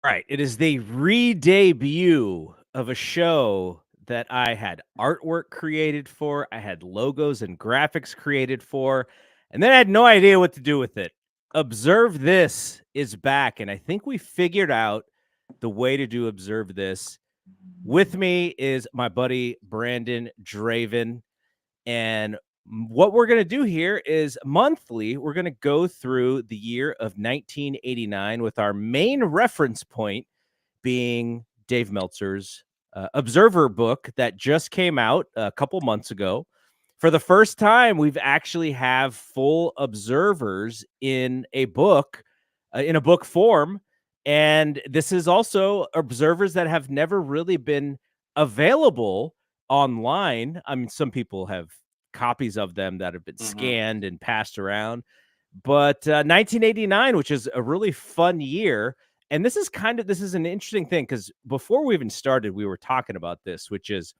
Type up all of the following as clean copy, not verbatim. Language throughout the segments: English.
Right. It is the re-debut of a show that I had artwork created for, I had logos and graphics created for, and then I had no idea what to do with it. Observe This is back, and I think we figured out the way to do Observe This. With me is my buddy Brandon Draven, and what we're going to do here is monthly, we're going to go through the year of 1989 with our main reference point being Dave Meltzer's Observer book that just came out a couple months ago. For the first time, we've actually have full observers in a book form. And this is also observers that have never really been available online. I mean, some people have copies of them that have been scanned and passed around. But 1989, which is a really fun year, and this is an interesting thing because before we even started, we were talking about this, which is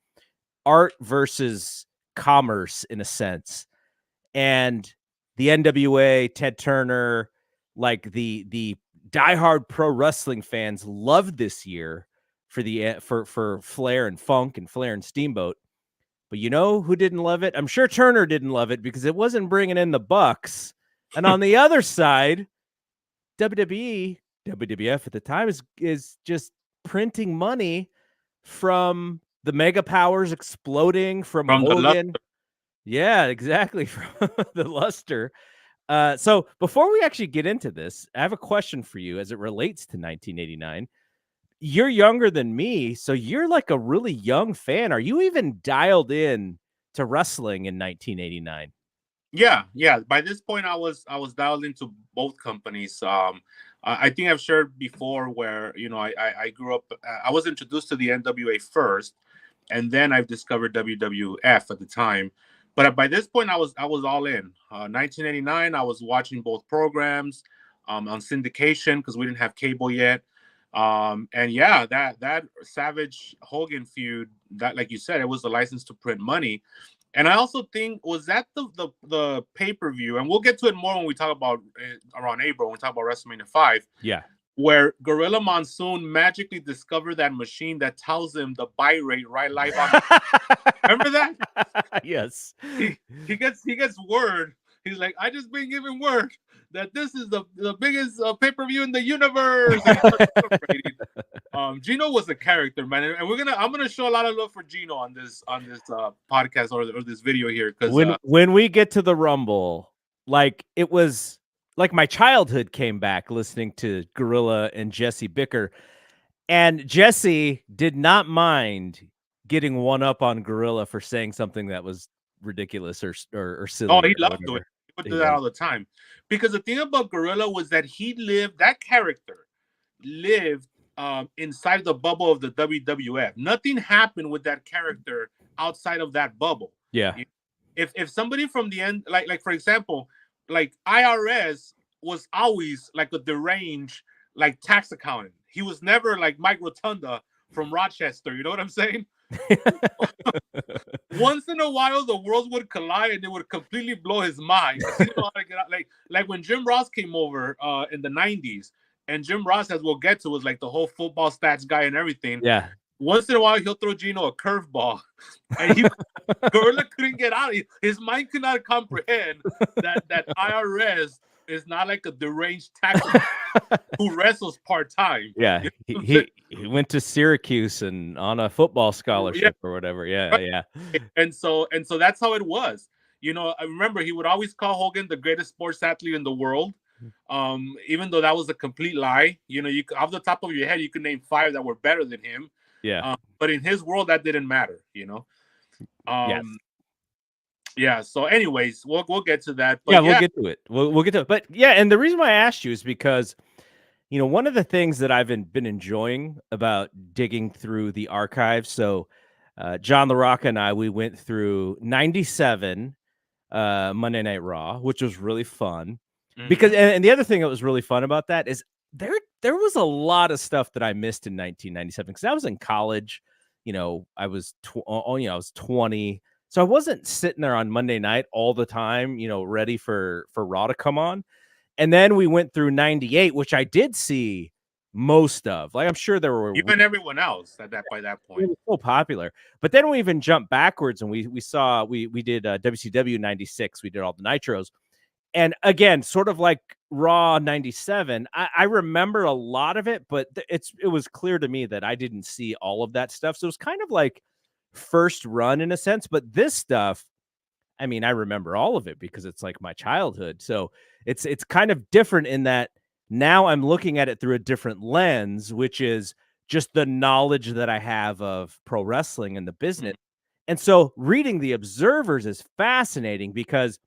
art versus commerce in a sense. And the NWA, Ted Turner, like the diehard pro wrestling fans loved this year for Flair and Funk and Flair and Steamboat. But you know who didn't love it? I'm sure Turner didn't love it because it wasn't bringing in the bucks. And on the other side, WWE, WWF at the time is just printing money from the mega powers exploding from Hogan. Yeah, exactly. From the luster. So before we actually get into this, I have a question for you as it relates to 1989. You're younger than me, so you're like a really young fan. Are you even dialed in to wrestling in 1989? Yeah. By this point, I was dialed into both companies. I think I've shared before where I grew up. I was introduced to the NWA first, and then I've discovered WWF at the time. But by this point, I was all in. 1989, I was watching both programs on syndication because we didn't have cable yet. And yeah, that Savage Hogan feud, that, like you said, it was the license to print money. And I also think, was that the pay-per-view, and we'll get to it more when we talk about around April, when we talk about WrestleMania 5. Yeah. Where Gorilla Monsoon magically discovered that machine that tells him the buy rate right live on. Remember that? Yes. He gets word. He's like, I just been given word that this is the biggest pay-per-view in the universe. Gino was a character, man, and I'm gonna show a lot of love for Gino on this podcast or this video here, because when we get to the Rumble, like, it was like my childhood came back listening to Gorilla and Jesse bicker, and Jesse did not mind getting one up on Gorilla for saying something that was ridiculous or silly. Oh, he loved it. He would do that all the time, because the thing about Gorilla was that that character lived inside the bubble of the WWF. Nothing happened with that character outside of that bubble. Yeah. If somebody from the end, like for example, like IRS was always like a deranged like tax accountant. He was never like Mike Rotunda from Rochester. You know what I'm saying? Once in a while, the worlds would collide and it would completely blow his mind. Like when Jim Ross came over in the 90s, and Jim Ross, as we'll get to, was like the whole football stats guy and everything. Yeah. Once in a while, he'll throw Gino a curveball, and Gorilla couldn't get out. His mind could not comprehend that IRS is not like a deranged tax who wrestles part-time. Yeah, he went to Syracuse and on a football scholarship or whatever. Yeah, right. Yeah. And so that's how it was. I remember he would always call Hogan the greatest sports athlete in the world. Even though that was a complete lie. You off the top of your head, you could name 5 that were better than him. Yeah. But in his world, that didn't matter. Yes. Yeah. So, anyways, we'll get to that. But we'll get to it. We'll get to it. But yeah, and the reason why I asked you is because, one of the things that I've been enjoying about digging through the archives. So, John LaRocca and I, we went through 97 Monday Night Raw, which was really fun. Mm-hmm. Because, and the other thing that was really fun about that is there was a lot of stuff that I missed in 1997 because I was in college. I was 20. So I wasn't sitting there on Monday night all the time, ready for Raw to come on. And then we went through 98, which I did see most of. Like, I'm sure there were Even everyone else at that by that it point. was so popular. But then we even jumped backwards and we did WCW 96. We did all the nitros. And again, sort of like Raw 97, I remember a lot of it, but it was clear to me that I didn't see all of that stuff. So it was kind of like first run in a sense, but this stuff, I mean, I remember all of it because it's like my childhood. So it's kind of different in that now I'm looking at it through a different lens, which is just the knowledge that I have of pro wrestling and the business. And so reading the observers is fascinating because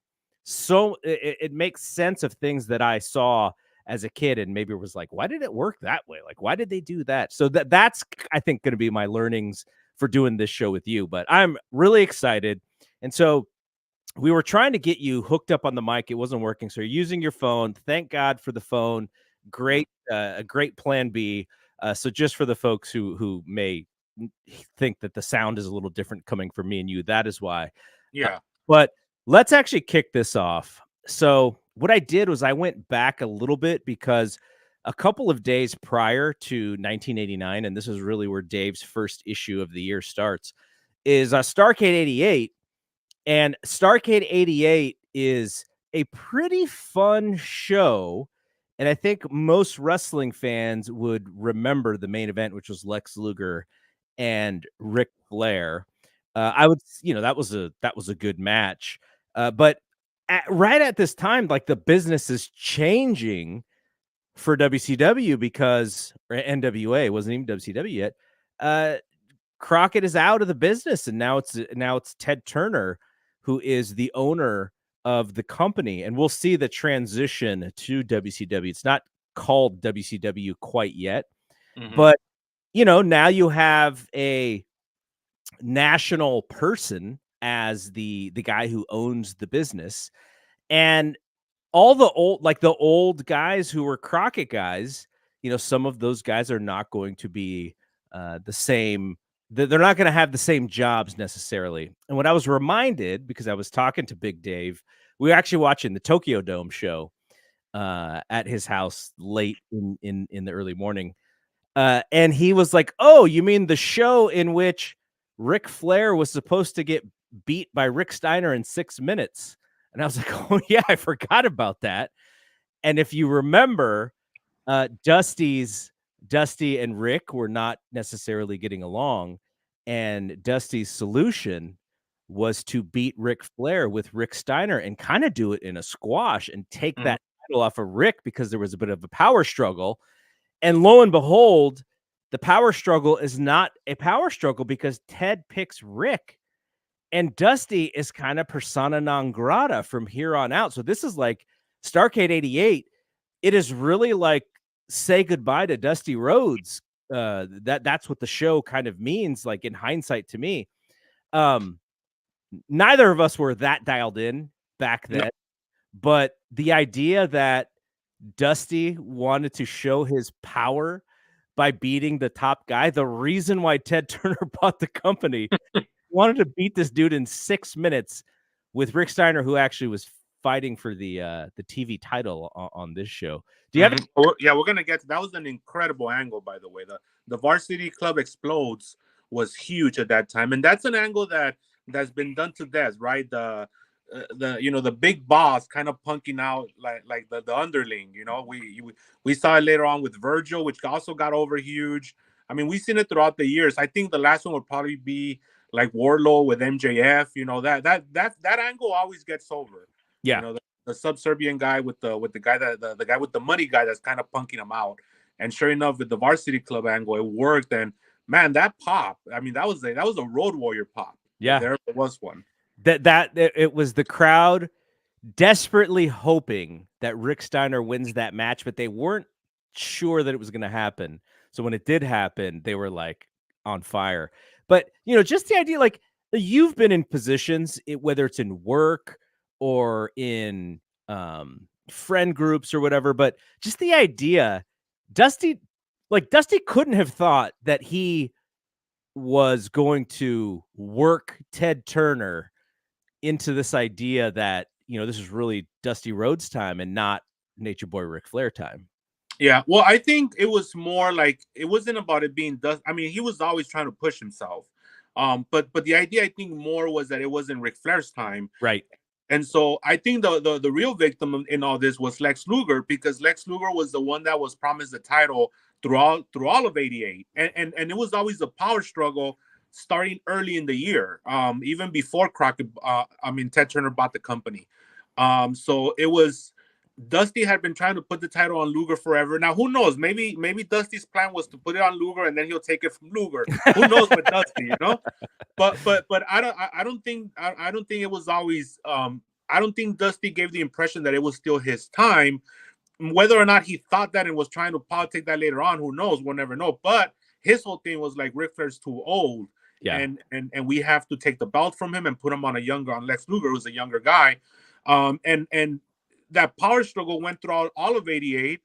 it makes sense of things that I saw as a kid and maybe was like, why did it work that way? Like, why did they do that? So that's I think going to be my learnings for doing this show with you. But I'm really excited. And so we were trying to get you hooked up on the mic. It wasn't working. So you're using your phone. Thank God for the phone. Great, a great plan B. So just for the folks who may think that the sound is a little different coming from me and you, that is why. Yeah. But let's actually kick this off. So what I did was I went back a little bit because a couple of days prior to 1989, and this is really where Dave's first issue of the year starts, is Starrcade 88. And Starrcade 88 is a pretty fun show. And I think most wrestling fans would remember the main event, which was Lex Luger and Ric Flair. I would, that was a good match. But right at this time, like the business is changing for WCW because or NWA wasn't even WCW yet. Crockett is out of the business, and now it's Ted Turner who is the owner of the company, and we'll see the transition to WCW. It's not called WCW quite yet, but now you have a national person as the guy who owns the business, and all the old guys who were Crockett guys, some of those guys are not going to be the same. They're not going to have the same jobs necessarily. And when I was reminded, because I was talking to Big Dave, we were actually watching the Tokyo Dome show at his house late in the early morning. And he was like, "Oh, you mean the show in which Ric Flair was supposed to get beat by Rick Steiner in 6 minutes?" And I was like, "Oh yeah, I forgot about that." And if you remember, Dusty and Rick were not necessarily getting along, and Dusty's solution was to beat Ric Flair with Rick Steiner and kind of do it in a squash and take that title off of Rick because there was a bit of a power struggle. And lo and behold, the power struggle is not a power struggle because Ted picks Rick. And Dusty is kind of persona non grata from here on out. So this is like Starrcade 88. It is really like say goodbye to Dusty Rhodes. That's what the show kind of means, like in hindsight to me. Neither of us were that dialed in back then, but the idea that Dusty wanted to show his power by beating the top guy, the reason why Ted Turner bought the company, wanted to beat this dude in 6 minutes with Rick Steiner, who actually was fighting for the TV title on this show. Do you have? Yeah, we're gonna get to that. Was an incredible angle, by the way. The Varsity Club Explodes was huge at that time, and that's an angle that's been done to death, right? The big boss kind of punking out like the underling. We saw it later on with Virgil, which also got over huge. I mean, we've seen it throughout the years. I think the last one would probably be like Warlow with MJF. That angle always gets over. Yeah. The subservient guy with the guy the guy with the money guy that's kind of punking him out. And sure enough, with the Varsity Club angle, it worked. And man, that pop! I mean, that was a Road Warrior pop. Yeah, there was one. It was the crowd desperately hoping that Rick Steiner wins that match, but they weren't sure that it was going to happen. So when it did happen, they were like on fire. But just the idea, like you've been in positions, whether it's in work or in friend groups or whatever, but just the idea, Dusty couldn't have thought that he was going to work Ted Turner into this idea that this is really Dusty Rhodes time and not Nature Boy Ric Flair time. Yeah, well, I think it was more like it wasn't about it being dust. I mean, he was always trying to push himself. But the idea I think more was that it wasn't Ric Flair's time. Right. And so I think the real victim in all this was Lex Luger, because Lex Luger was the one that was promised the title through all of '88, and it was always a power struggle starting early in the year, even before Crockett. Ted Turner bought the company. So it was Dusty had been trying to put the title on Luger forever. Now who knows? Maybe Dusty's plan was to put it on Luger and then he'll take it from Luger. Who knows with Dusty, you know? But I don't think it was always I don't think Dusty gave the impression that it was still his time. Whether or not he thought that and was trying to politic that later on, who knows? We'll never know. But his whole thing was like Ric Flair's too old, Yeah. and we have to take the belt from him and put him on Lex Luger, who's a younger guy, and that power struggle went through all of '88,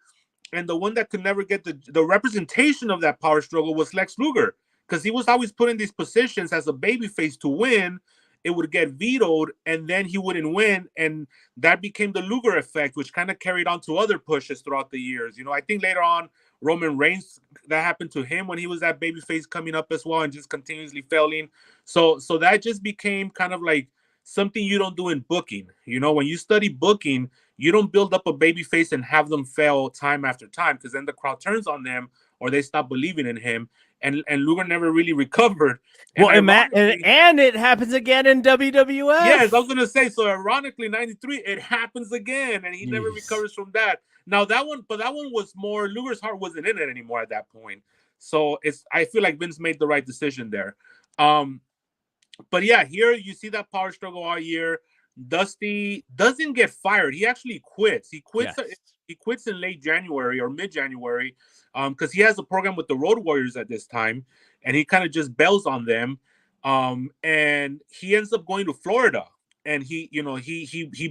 and the one that could never get the representation of that power struggle was Lex Luger, because he was always put in these positions as a babyface to win. It would get vetoed, and then he wouldn't win, and that became the Luger effect, which kind of carried on to other pushes throughout the years. You know, I think later on, Roman Reigns, that happened to him when he was that babyface coming up as well, and just continuously failing. So that just became kind of like something you don't do in booking. You know, when you study booking, you don't build up a babyface and have them fail time after time, because then the crowd turns on them or they stop believing in him. And Luger never really recovered. Well, and it happens again in WWF. Yes, I was gonna say. So ironically, '93, it happens again, and he never recovers from that. Now that one was more, Luger's heart wasn't in it anymore at that point. So I feel like Vince made the right decision there. But yeah, here you see that power struggle all year. Dusty doesn't get fired. He actually quits. He quits. Yes. He quits in late January or mid-January, because he has a program with the Road Warriors at this time, and he kind of just bails on them. And he ends up going to Florida, and he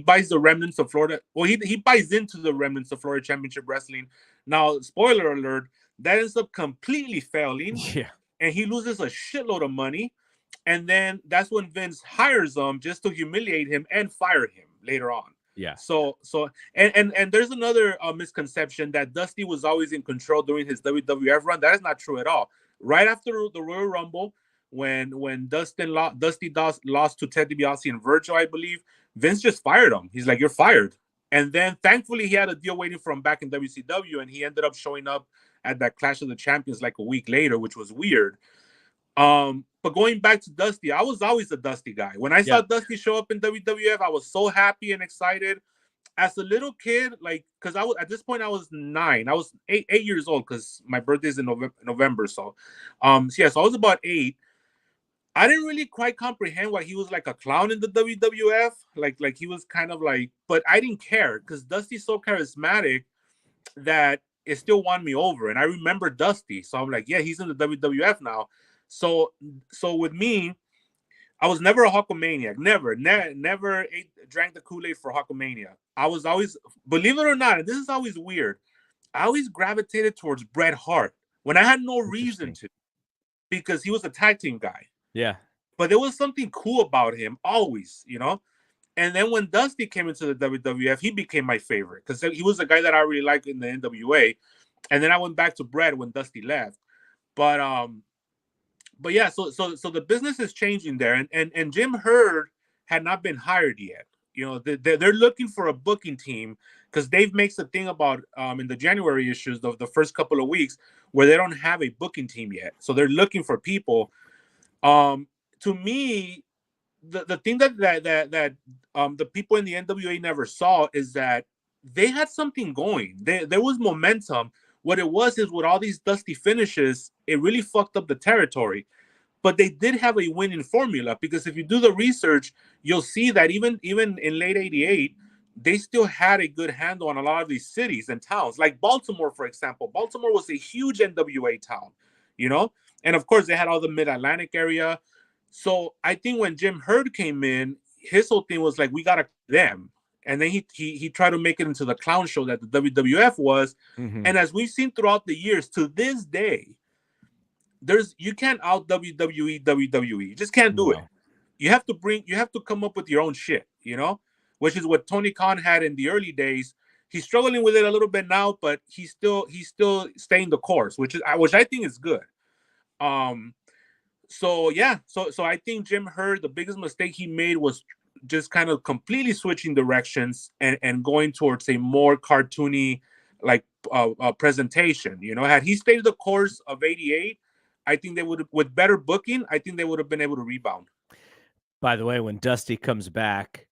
buys the remnants of Florida. Well, he buys into the remnants of Florida Championship Wrestling. Now, spoiler alert, that ends up completely failing. Yeah. And he loses a shitload of money. And then that's when Vince hires him just to humiliate him and fire him later on. Yeah. So and there's another misconception that Dusty was always in control during his WWF run. That is not true at all. Right after the Royal Rumble, when Dusty lost to Ted DiBiase and Virgil, I believe, Vince just fired him. He's like, "You're fired." And then thankfully he had a deal waiting for him back in WCW, and he ended up showing up at that Clash of the Champions like a week later, which was weird. But going back to Dusty, I was always a Dusty guy. When I saw Dusty show up in WWF, I was so happy and excited. As a little kid, like, because at this point I was 9. I was 8 years old, because my birthday's in November. So I was about 8. I didn't really quite comprehend why he was like a clown in the WWF. Like he was kind of like, but I didn't care, because Dusty's so charismatic that it still won me over. And I remember Dusty, so I'm like, yeah, he's in the WWF now. So with me, I was never a Hulkamaniac. Never drank the Kool-Aid for Hulkamania. I was always, believe it or not, and this is always weird, I always gravitated towards Bret Hart when I had no reason to, because he was a tag team guy. Yeah. But there was something cool about him always, you know? And then when Dusty came into the WWF, he became my favorite, because he was the guy that I really liked in the NWA. And then I went back to Bret when Dusty left. But yeah, so the business is changing there, and Jim Herd had not been hired yet. You know, they're looking for a booking team, because Dave makes a thing about in the January issues of the first couple of weeks where they don't have a booking team yet, so they're looking for people. To me, the thing that the people in the NWA never saw is that they had something going. There was momentum. What it was is, with all these Dusty finishes, it really fucked up the territory. But they did have a winning formula, because if you do the research, you'll see that even in late '88, they still had a good handle on a lot of these cities and towns. Like Baltimore, for example. Baltimore was a huge NWA town, you know? And of course, they had all the Mid-Atlantic area. So I think when Jim Herd came in, his whole thing was like, we got to them. And then he tried to make it into the clown show that the WWF was. Mm-hmm. And as we've seen throughout the years, to this day, you can't out WWE. You just can't do it. You have to come up with your own shit, you know, which is what Tony Khan had in the early days. He's struggling with it a little bit now, but he's still staying the course, which I think is good. So yeah, so I think Jim Hurd, the biggest mistake he made was just kind of completely switching directions and going towards a more cartoony like presentation. You know, had he stayed the course of '88, I think they would have, with better booking, I think they would have been able to rebound. By the way, when Dusty comes back,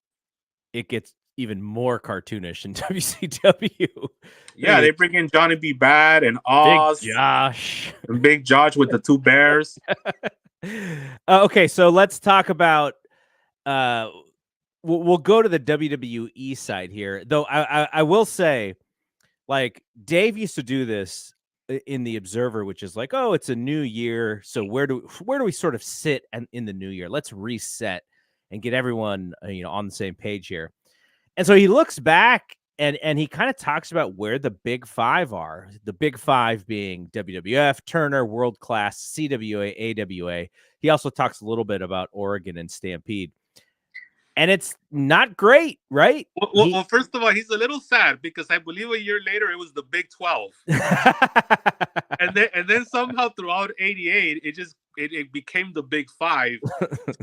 it gets even more cartoonish in WCW. Yeah, they bring in Johnny B. Bad and Big Oz Josh and Big Josh with the two bears. Okay, so let's talk about. We'll go to the WWE side here, though. I will say, like, Dave used to do this in the Observer, which is like, oh, it's a new year, so where do we sort of sit in the new year? Let's reset and get everyone on the same page here. And so he looks back and he kind of talks about where the big five are. The big five being WWF, Turner, World Class, CWA, AWA. He also talks a little bit about Oregon and Stampede. And it's not great, right? Well, first of all, he's a little sad because I believe a year later it was the Big 12. and then somehow throughout '88, it became the Big Five.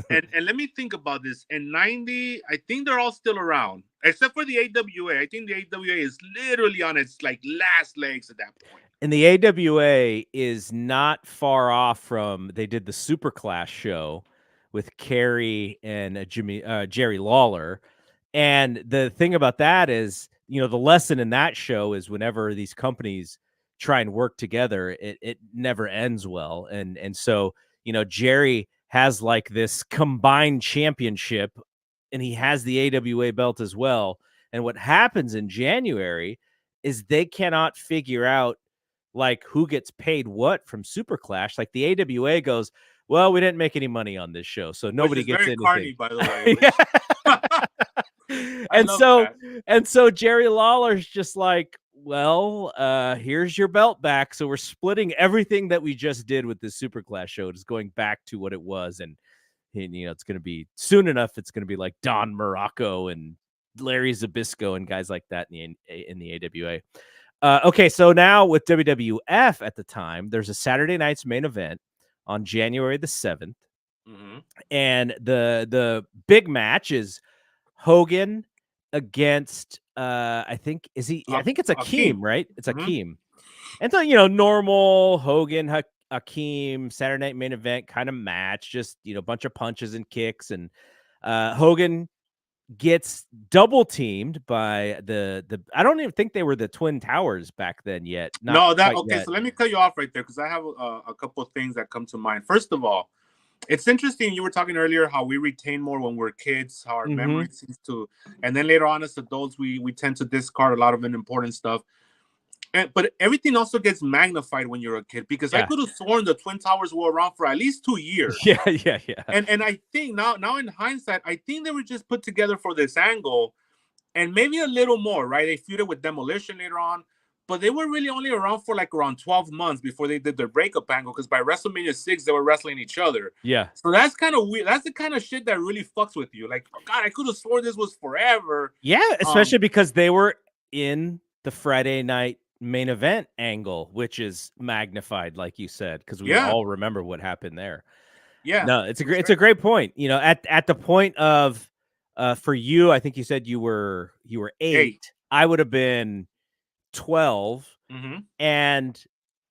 and let me think about this. In '90, I think they're all still around, except for the AWA. I think the AWA is literally on its like last legs at that point. And the AWA is not far off from, they did the Superclass show with Kerry and Jerry Lawler. And the thing about that is, the lesson in that show is whenever these companies try and work together, it never ends well. And so, Jerry has like this combined championship and he has the AWA belt as well. And what happens in January is they cannot figure out like who gets paid what from Super Clash. Like the AWA goes, well, we didn't make any money on this show, so nobody gets anything. Carny, by the way. And so Jerry Lawler's just like, well, here's your belt back. So we're splitting everything that we just did with this Super Clash show. It's going back to what it was, and it's going to be soon enough. It's going to be like Don Morocco and Larry Zbyszko and guys like that in the AWA. Okay, so now with WWF at the time, there's a Saturday night's main event on January the 7th. Mm-hmm. And the big match is Hogan against I think it's Akeem, right? It's Akeem. And so, normal Hogan, Akeem, Saturday night main event kind of match, just, a bunch of punches and kicks. And Hogan gets double teamed by the I don't even think they were the Twin Towers back then yet. So let me cut you off right there because I have a couple of things that come to mind. First of all, it's interesting. You were talking earlier how we retain more when we're kids, how our memory seems to, and then later on as adults, we tend to discard a lot of important stuff. But everything also gets magnified when you're a kid because I could have sworn the Twin Towers were around for at least 2 years. Yeah. And I think now in hindsight, I think they were just put together for this angle and maybe a little more, right? They feuded with Demolition later on, but they were really only around for like around 12 months before they did their breakup angle because by WrestleMania 6, they were wrestling each other. Yeah. So that's kind of weird. That's the kind of shit that really fucks with you. Like, oh God, I could have sworn this was forever. Yeah, especially because they were in the Friday night main event angle, which is magnified, like you said, because we all remember what happened there. Yeah, no, it's a great point. At the point of for you, I think you said you were 8. I would have been 12, and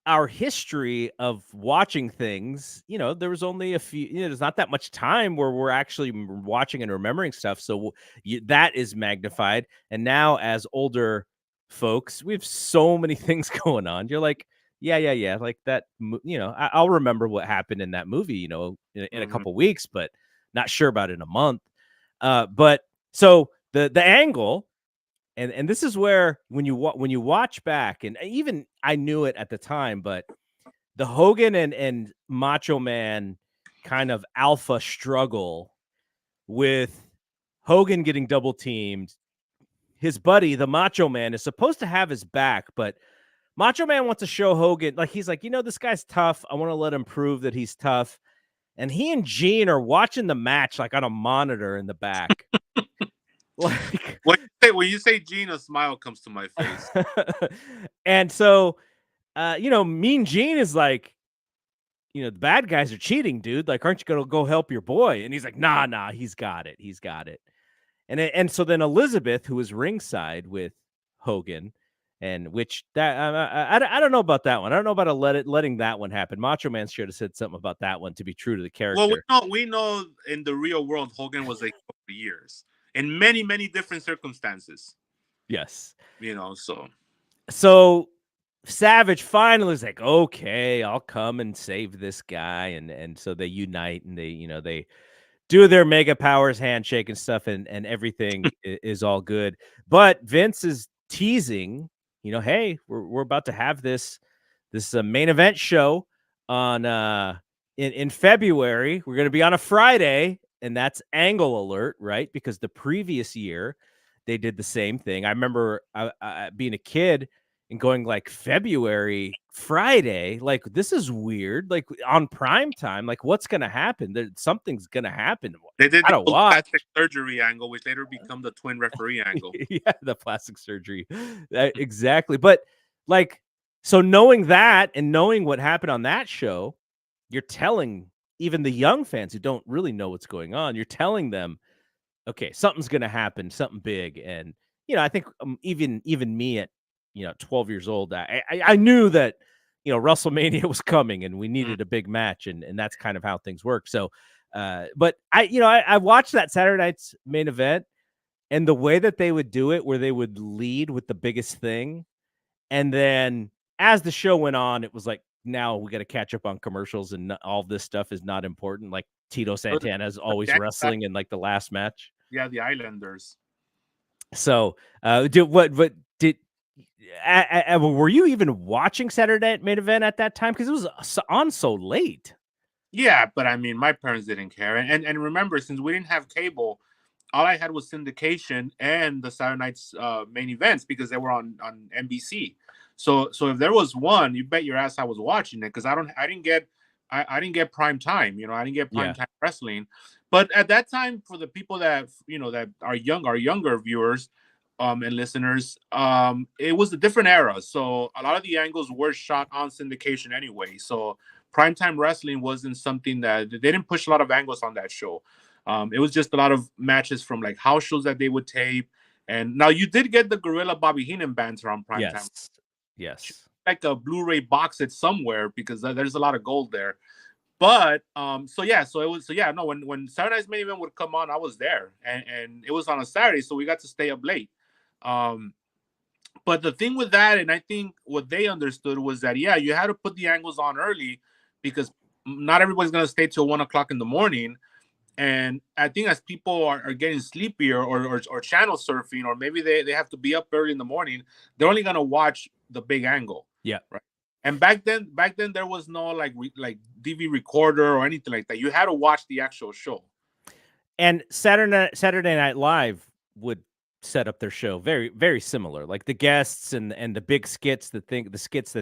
our history of watching things, there was only a few. There's not that much time where we're actually watching and remembering stuff, so that is magnified. And now, as older folks, we have so many things going on. You're like, yeah, like that. I'll remember what happened in that movie, in a couple weeks, but not sure about it in a month. But so the angle, and this is where when you watch back, and even I knew it at the time, but the Hogan and Macho Man kind of alpha struggle with Hogan getting double teamed. His buddy, the Macho Man, is supposed to have his back, but Macho Man wants to show Hogan, like, he's like, this guy's tough. I want to let him prove that he's tough. And he and Gene are watching the match like on a monitor in the back. Like, when you say Gene, a smile comes to my face. and so, Mean Gene is like, the bad guys are cheating, dude. Like, aren't you gonna go help your boy? And he's like, nah, he's got it. He's got it. And so then Elizabeth, who was ringside with Hogan, and which that I don't know about that one. I don't know about letting that one happen. Macho Man should have said something about that one to be true to the Well, character. we know in the real world Hogan was like for years in many different circumstances. Yes. So Savage finally is like, okay, I'll come and save this guy, and so they unite and they do their mega powers handshake and stuff, and everything is all good. But Vince is teasing, hey, we're about to have this main event show on in February. We're going to be on a Friday, and that's Angle Alert, right? Because the previous year they did the same thing. I remember being a kid and going like, February Friday, like, this is weird, like on prime time, like what's gonna happen? Something's gonna happen. they did I don't the watch. plastic surgery angle, which later become the twin referee angle. Yeah, the plastic surgery. Exactly. But like, so knowing that and knowing what happened on that show, you're telling even the young fans who don't really know what's going on, you're telling them, okay, something's going to happen, something big. And, I think even me at, 12 years old, I knew that, WrestleMania was coming and we needed a big match. And that's kind of how things work. So, but I watched that Saturday night's main event, and the way that they would do it, where they would lead with the biggest thing, and then as the show went on, it was like, now we got to catch up on commercials, and all this stuff is not important. Like Tito Santana is always wrestling in like the last match. Yeah, the Islanders. So, were you even watching Saturday Night Main Event at that time? Because it was on so late. Yeah, but I mean, my parents didn't care, and remember, since we didn't have cable, all I had was syndication and the Saturday night's main events because they were on NBC. So if there was one, you bet your ass I was watching it, because I didn't get prime time. I didn't get prime time wrestling. But at that time, for the people that that are younger viewers and listeners, it was a different era. So a lot of the angles were shot on syndication anyway. So primetime wrestling wasn't something that they didn't push a lot of angles on that show. It was just a lot of matches from like house shows that they would tape. And now you did get the Gorilla Bobby Heenan banter on primetime. Yes. Like a Blu-ray box it somewhere, because there's a lot of gold there. But no, when Saturday Night's Main Event would come on, I was there, and it was on a Saturday, so we got to stay up late. But the thing with that, and I think what they understood, was that you had to put the angles on early, because not everybody's gonna stay till 1 o'clock in the morning. And I think as people are getting sleepier or channel surfing, or maybe they have to be up early in the morning, they're only gonna watch the big angle. Yeah. Right. And back then there was no like DV recorder or anything like that. You had to watch the actual show. And Saturday Night Live would set up their show very, very similar. Like the guests and the big skits that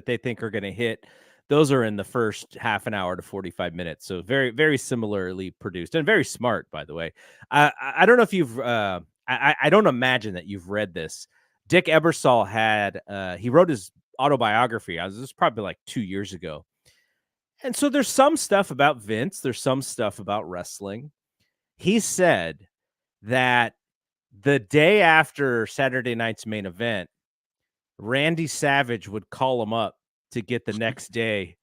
they think are going to hit, those are in the first half an hour to 45 minutes. So very, very similarly produced, and very smart, by the way. I don't know if you've I don't imagine that you've read this. Dick Ebersol had he wrote his autobiography. This was probably like 2 years ago. And so there's some stuff about Vince, there's some stuff about wrestling. He said that the day after Saturday night's main event, Randy Savage would call him up to get the next day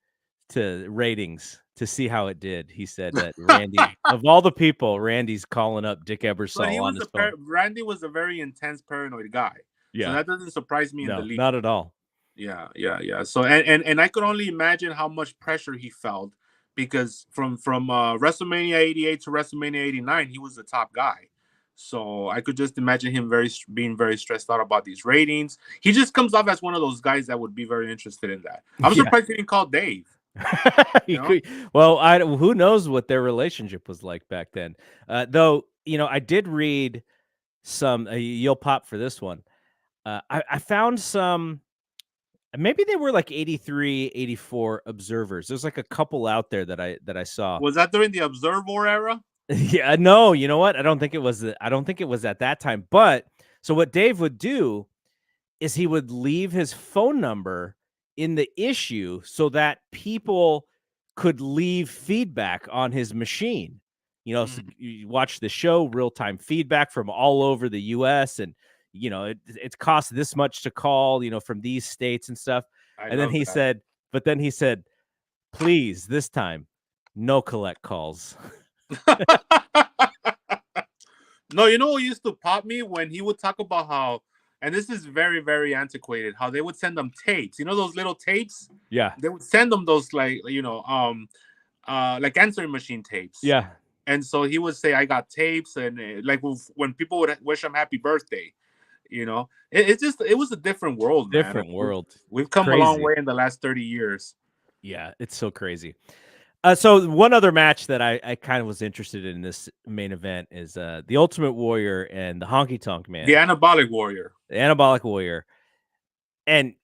to ratings to see how it did. He said that Randy, of all the people, Randy's calling up Dick Ebersol on his phone. Randy was a very intense, paranoid guy. Yeah. So that doesn't surprise me in the least. Not at all. Yeah. So and I could only imagine how much pressure he felt, because from WrestleMania 88 to WrestleMania 89, he was the top guy. So I could just imagine him being very stressed out about these ratings. He just comes off as one of those guys that would be very interested in that. I'm surprised he didn't call Dave. Well, who knows what their relationship was like back then. Though, I did read some, you'll pop for this one. I found some, maybe they were like 83, 84 observers. There's like a couple out there that I saw. Was that during the Observer era? Yeah, no, you know what? I don't think it was at that time. But so what Dave would do is he would leave his phone number in the issue so that people could leave feedback on his machine. So Mhm. you watch the show, real-time feedback from all over the US, and it costs this much to call, from these states and stuff. I And then love he that. said, please, this time, no collect calls. No, you know what used to pop me when he would talk about how, and this is very, very antiquated, how they would send them tapes. You know those little tapes? Yeah. They would send them those like answering machine tapes. Yeah. And so he would say, "I got tapes," and like when people would wish him happy birthday, it was a different world, man. Different world. We've come a long Crazy. way in the last 30 years. Yeah, it's so crazy. So one other match that I kind of was interested in this main event is the Ultimate Warrior and the Honky Tonk The Man, Anabolic Warrior. the Anabolic Warrior. And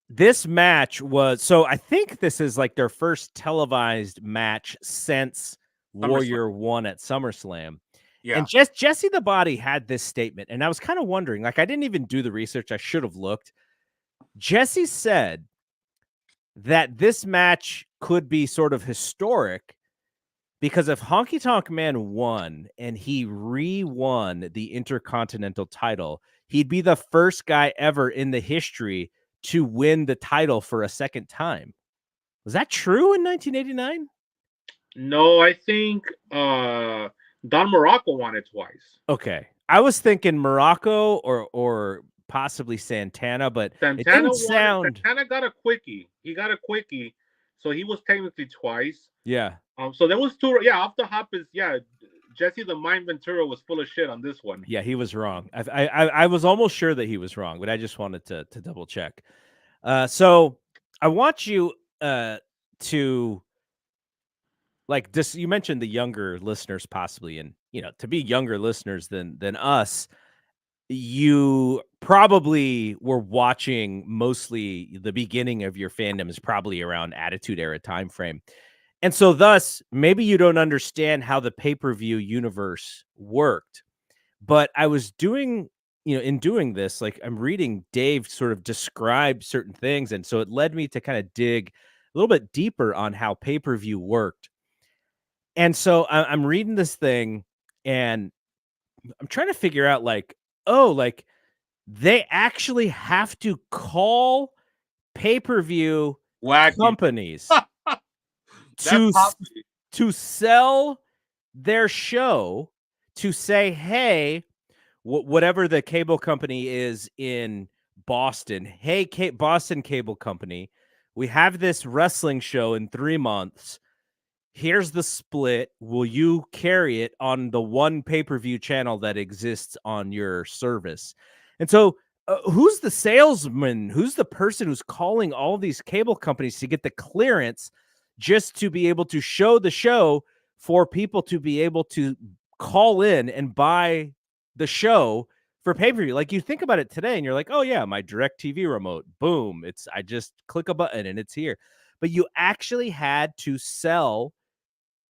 this match was, so I think this is like their first televised match since SummerSlam. Warrior won at SummerSlam. Yeah. And just Jesse the Body had this statement, and I was kind of wondering, like I didn't even do the research. I should have looked. Jesse said that this match could be sort of historic because if Honky Tonk Man won and he re-won the Intercontinental title, he'd be the first guy ever in the history to win the title for a second time. Was that true in 1989? No, I think Don Morocco won it twice. Okay. I was thinking Morocco or possibly Santana, but it Santana didn't won it. sound. Santana got a quickie. He got a quickie, so he was technically twice. Yeah. So there was two. Yeah, off the hop is Jesse the Mind Ventura was full of shit on this one. Yeah, he was wrong. I was almost sure that he was wrong, but I just wanted to double check. So I want you to like this. You mentioned the younger listeners possibly, and to be younger listeners than us, you probably were watching mostly the beginning of your fandom is probably around Attitude Era time frame. And so thus, maybe you don't understand how the pay-per-view universe worked. But I was doing, in doing this, like I'm reading Dave sort of describe certain things. And so it led me to kind of dig a little bit deeper on how pay-per-view worked. And so I'm reading this thing and I'm trying to figure out like, oh, like they actually have to call pay-per-view Wacky. companies That to popped me. to sell their show, to say, hey, whatever the cable company is in Boston, hey, Boston Cable Company, we have this wrestling show in 3 months. Here's the split. Will you carry it on the one pay-per-view channel that exists on your service? And so who's the salesman? Who's the person who's calling all these cable companies to get the clearance just to be able to show the show for people to be able to call in and buy the show for pay-per-view? Like you think about it today and you're like, oh yeah, my DirecTV remote, boom. I just click a button and it's here. But you actually had to sell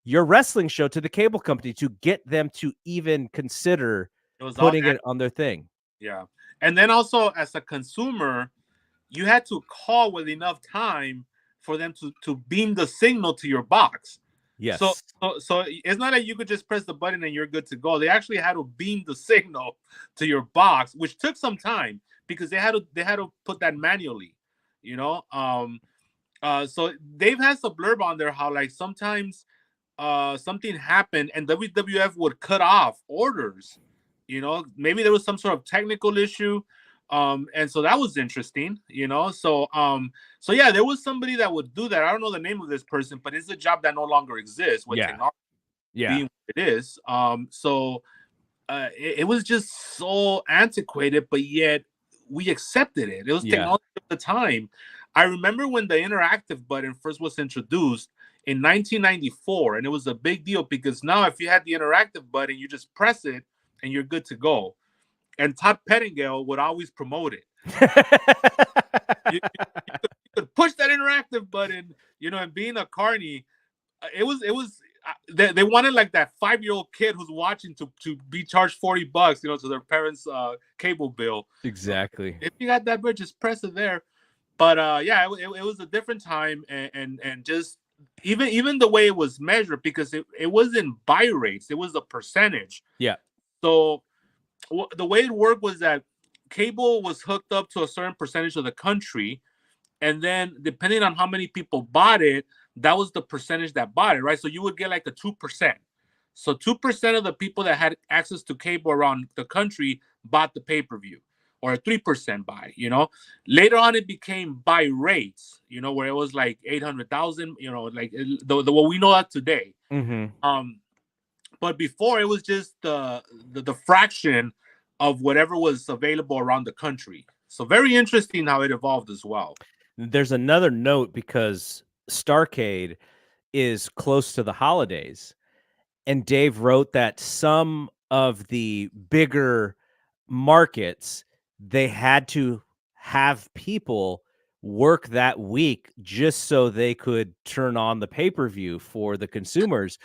your wrestling show to the cable company to get them to even consider It was all putting it on their thing. yeah. And then also as a consumer, you had to call with enough time for them to beam the signal to your box. Yes. So it's not like you could just press the button and you're good to go. They actually had to beam the signal to your box, which took some time because they had to put that manually, So Dave has a blurb on there how like sometimes something happened and WWF would cut off orders. Maybe there was some sort of technical issue. And so that was interesting, So yeah, there was somebody that would do that. I don't know the name of this person, but it's a job that no longer exists with technology being what it is. It was just so antiquated, but yet we accepted it. It was technology at the time. I remember when the interactive button first was introduced in 1994, and it was a big deal because now if you had the interactive button, you just press it and you're good to go. And Todd Pettingill would always promote it. you could push that interactive button, and being a carny, it was. they wanted like that 5-year-old kid who's watching to be charged $40, to their parents' cable bill. Exactly. If you got that bridge, just press it there. But yeah, it was a different time, and just even the way it was measured, because it wasn't buy rates, it was a percentage. Yeah. So the way it worked was that cable was hooked up to a certain percentage of the country, and then depending on how many people bought it, that was the percentage that bought it, right? So you would get like a 2%. So 2% of the people that had access to cable around the country bought the pay-per-view, or a 3% buy. Later on, it became buy rates, where it was like 800,000, like the what we know that today. Mm-hmm. But before, it was just the fraction of whatever was available around the country. So very interesting how it evolved as well. There's another note, because Starrcade is close to the holidays, and Dave wrote that some of the bigger markets, they had to have people work that week just so they could turn on the pay-per-view for the consumers.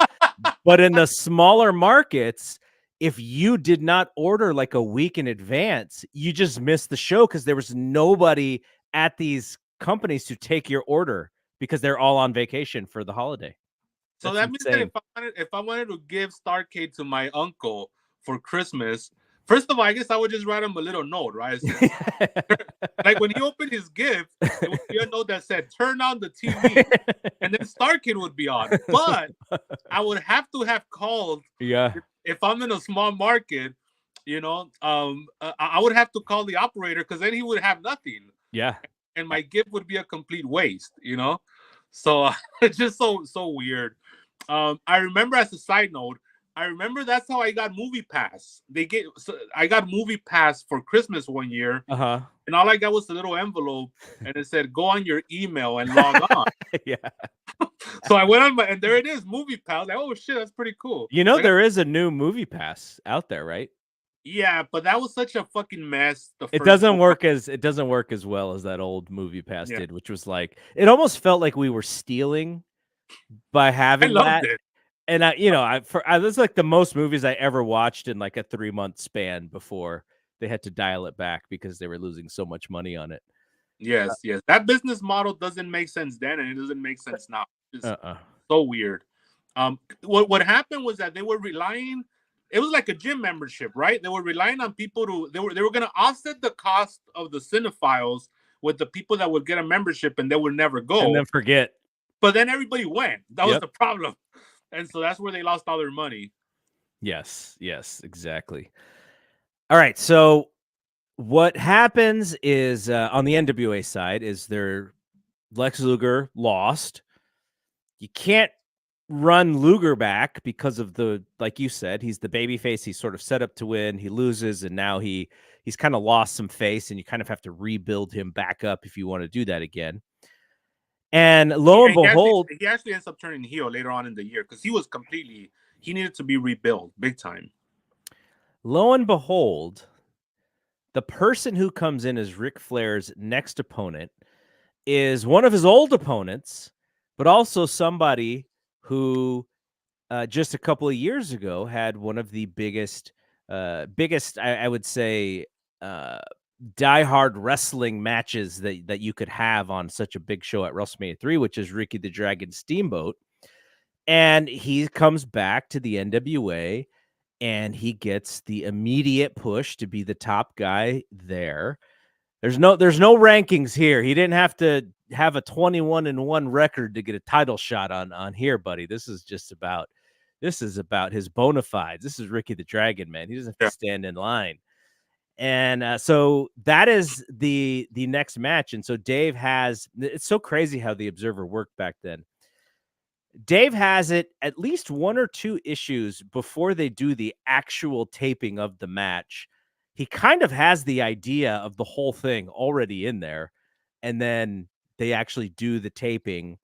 But in the smaller markets, if you did not order like a week in advance, you just missed the show, because there was nobody at these companies to take your order, because they're all on vacation for the holiday. So That's that means that insane. if I wanted to give Starrcade to my uncle for Christmas, first of all, I guess I would just write him a little note, right? Like when he opened his gift, it would be a note that said, "Turn on the TV," and then Starrcade would be on. But I would have to have called. Yeah. If I'm in a small market, I would have to call the operator, because then he would have nothing. Yeah. And my gift would be a complete waste. So it's just so weird. I remember, as a side note, I remember that's how I got Movie Pass. I got Movie Pass for Christmas one year, and all I got was a little envelope, and it said, "Go on your email and log on." Yeah. So I went on and there it is, Movie Pass. Like, oh shit, that's pretty cool. There is a new Movie Pass out there, right? Yeah, but that was such a fucking mess. It doesn't work as well as that old Movie Pass did, which was like, it almost felt like we were stealing by having that. It. And that's like the most movies I ever watched in like a 3-month span before they had to dial it back because they were losing so much money on it. Yes. That business model doesn't make sense then, and it doesn't make sense now. It's so weird. What happened was that they were relying. It was like a gym membership, right? They were relying on people they were going to offset the cost of the cinephiles with the people that would get a membership, and they would never go. And then forget. But then everybody went. That was the problem. And so that's where they lost all their money. Yes, exactly. All right, so what happens is, on the NWA side, is Lex Luger lost. You can't run Luger back because of like you said, he's the babyface. He's sort of set up to win. He loses, and now he's kind of lost some face, and you kind of have to rebuild him back up if you want to do that again. And lo and behold, he actually ends up turning heel later on in the year, because he needed to be rebuilt big time. Lo and behold, the person who comes in as Ric Flair's next opponent is one of his old opponents, but also somebody who just a couple of years ago had one of the biggest, I would say, diehard wrestling matches that you could have on such a big show at WrestleMania 3, which is Ricky the Dragon Steamboat. And he comes back to the NWA, and he gets the immediate push to be the top guy there. There's no rankings here. He didn't have to have a 21-1 record to get a title shot on here, buddy. This is about his bona fides. This is Ricky the Dragon, man. He doesn't have to stand in line. And so that is the next match. And so Dave has, it's so crazy how the Observer worked back then. Dave has it at least 1 or 2 issues before they do the actual taping of the match. He kind of has the idea of the whole thing already in there. And then they actually do the taping,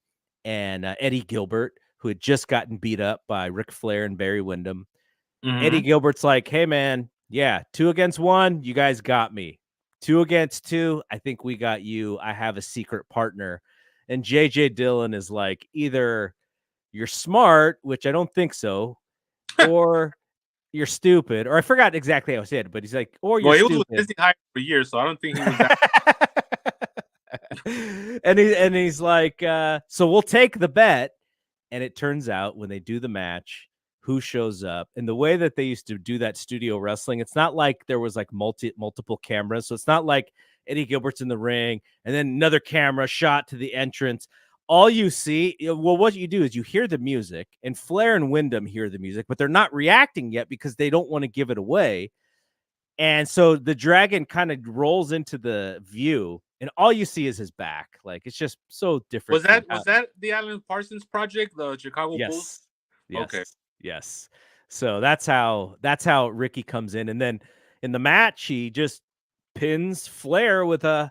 and Eddie Gilbert, who had just gotten beat up by Ric Flair and Barry Windham. Eddie Gilbert's like, "Hey man, 2 against 1, you guys got me. 2 against 2, I think we got you. I have a secret partner." And JJ Dillon is like, either you're smart, which I don't think so, or you're stupid, or I forgot exactly how I said it, but he's like, or you're Well, he was with stupid. Disney High for years, so I don't think he was that. and he's like, so we'll take the bet. And it turns out when they do the match, who shows up, and the way that they used to do that studio wrestling, it's not like there was like multiple cameras. So it's not like Eddie Gilbert's in the ring and then another camera shot to the entrance. All you see, well, what you do is you hear the music, and Flair and Wyndham hear the music, but they're not reacting yet because they don't want to give it away. And so the dragon kind of rolls into the view, and all you see is his back. Like, it's just so different. Was that the Alan Parsons project, the Chicago Bulls? Yes. Okay. Yes. So that's how Ricky comes in, and then in the match he just pins Flair with a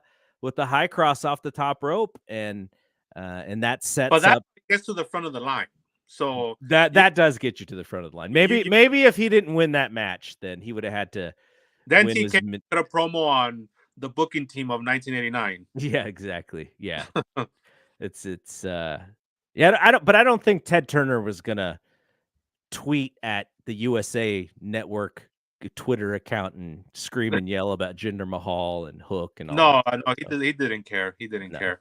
high cross off the top rope, and that sets But that up gets to the front of the line. So that does get you to the front of the line. Maybe if he didn't win that match, then he would have had to. Then TK put a promo on the booking team of 1989. Yeah, exactly. Yeah, it's yeah. I don't think Ted Turner was gonna tweet at the USA Network Twitter account and scream and yell about Jinder Mahal and Hook and all. No, he didn't care. He didn't care.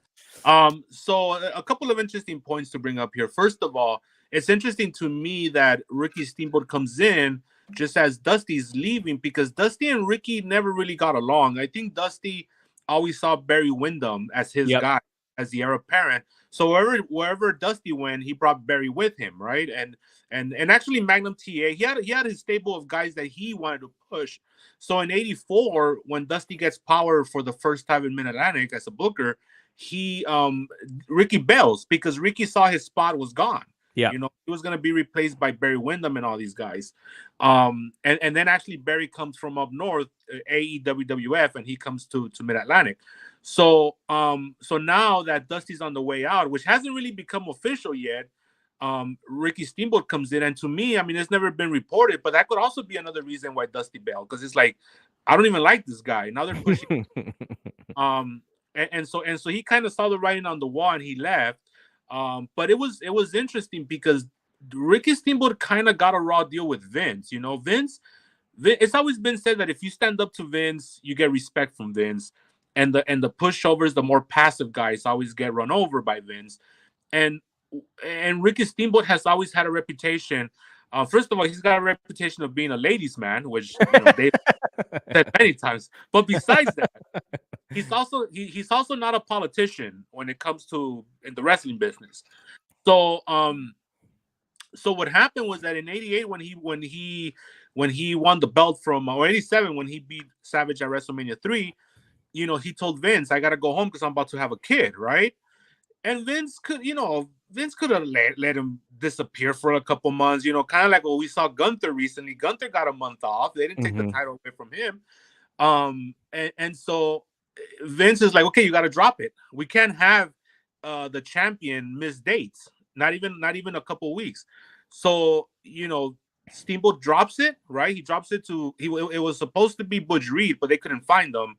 So a couple of interesting points to bring up here. First of all, it's interesting to me that Ricky Steamboat comes in just as Dusty's leaving, because Dusty and Ricky never really got along. I think Dusty always saw Barry Windham as his guy, as the heir apparent. So wherever Dusty went, he brought Barry with him, right? And actually Magnum TA, he had his stable of guys that he wanted to push. So in '84, when Dusty gets power for the first time in Mid-Atlantic as a booker, Ricky bails because Ricky saw his spot was gone. Yeah, he was going to be replaced by Barry Windham and all these guys. And then actually Barry comes from up north, AEWWF, and he comes to Mid-Atlantic. So now that Dusty's on the way out, which hasn't really become official yet, Ricky Steamboat comes in, and to me, I mean, it's never been reported, but that could also be another reason why Dusty bailed, because it's like, I don't even like this guy. Now they're pushing. And so he kind of saw the writing on the wall and he left. But it was interesting because Ricky Steamboat kind of got a raw deal with Vince. Vince, it's always been said that if you stand up to Vince, you get respect from Vince, and the pushovers, the more passive guys, always get run over by Vince. And Ricky Steamboat has always had a reputation. First of all, he's got a reputation of being a ladies' man, which they've said many times. But besides that, he's also not a politician when it comes to in the wrestling business. So what happened was that in '88 when he won the belt from, or '87 when he beat Savage at WrestleMania 3, he told Vince, I gotta go home because I'm about to have a kid, right? And Vince could have let him disappear for a couple months, kind of like what we saw Gunther recently. Gunther got a month off. They didn't take the title away from him. And so Vince is like, okay, you got to drop it. We can't have the champion miss dates, not even a couple weeks. So, Steamboat drops it, right? He drops it it was supposed to be Butch Reed, but they couldn't find them.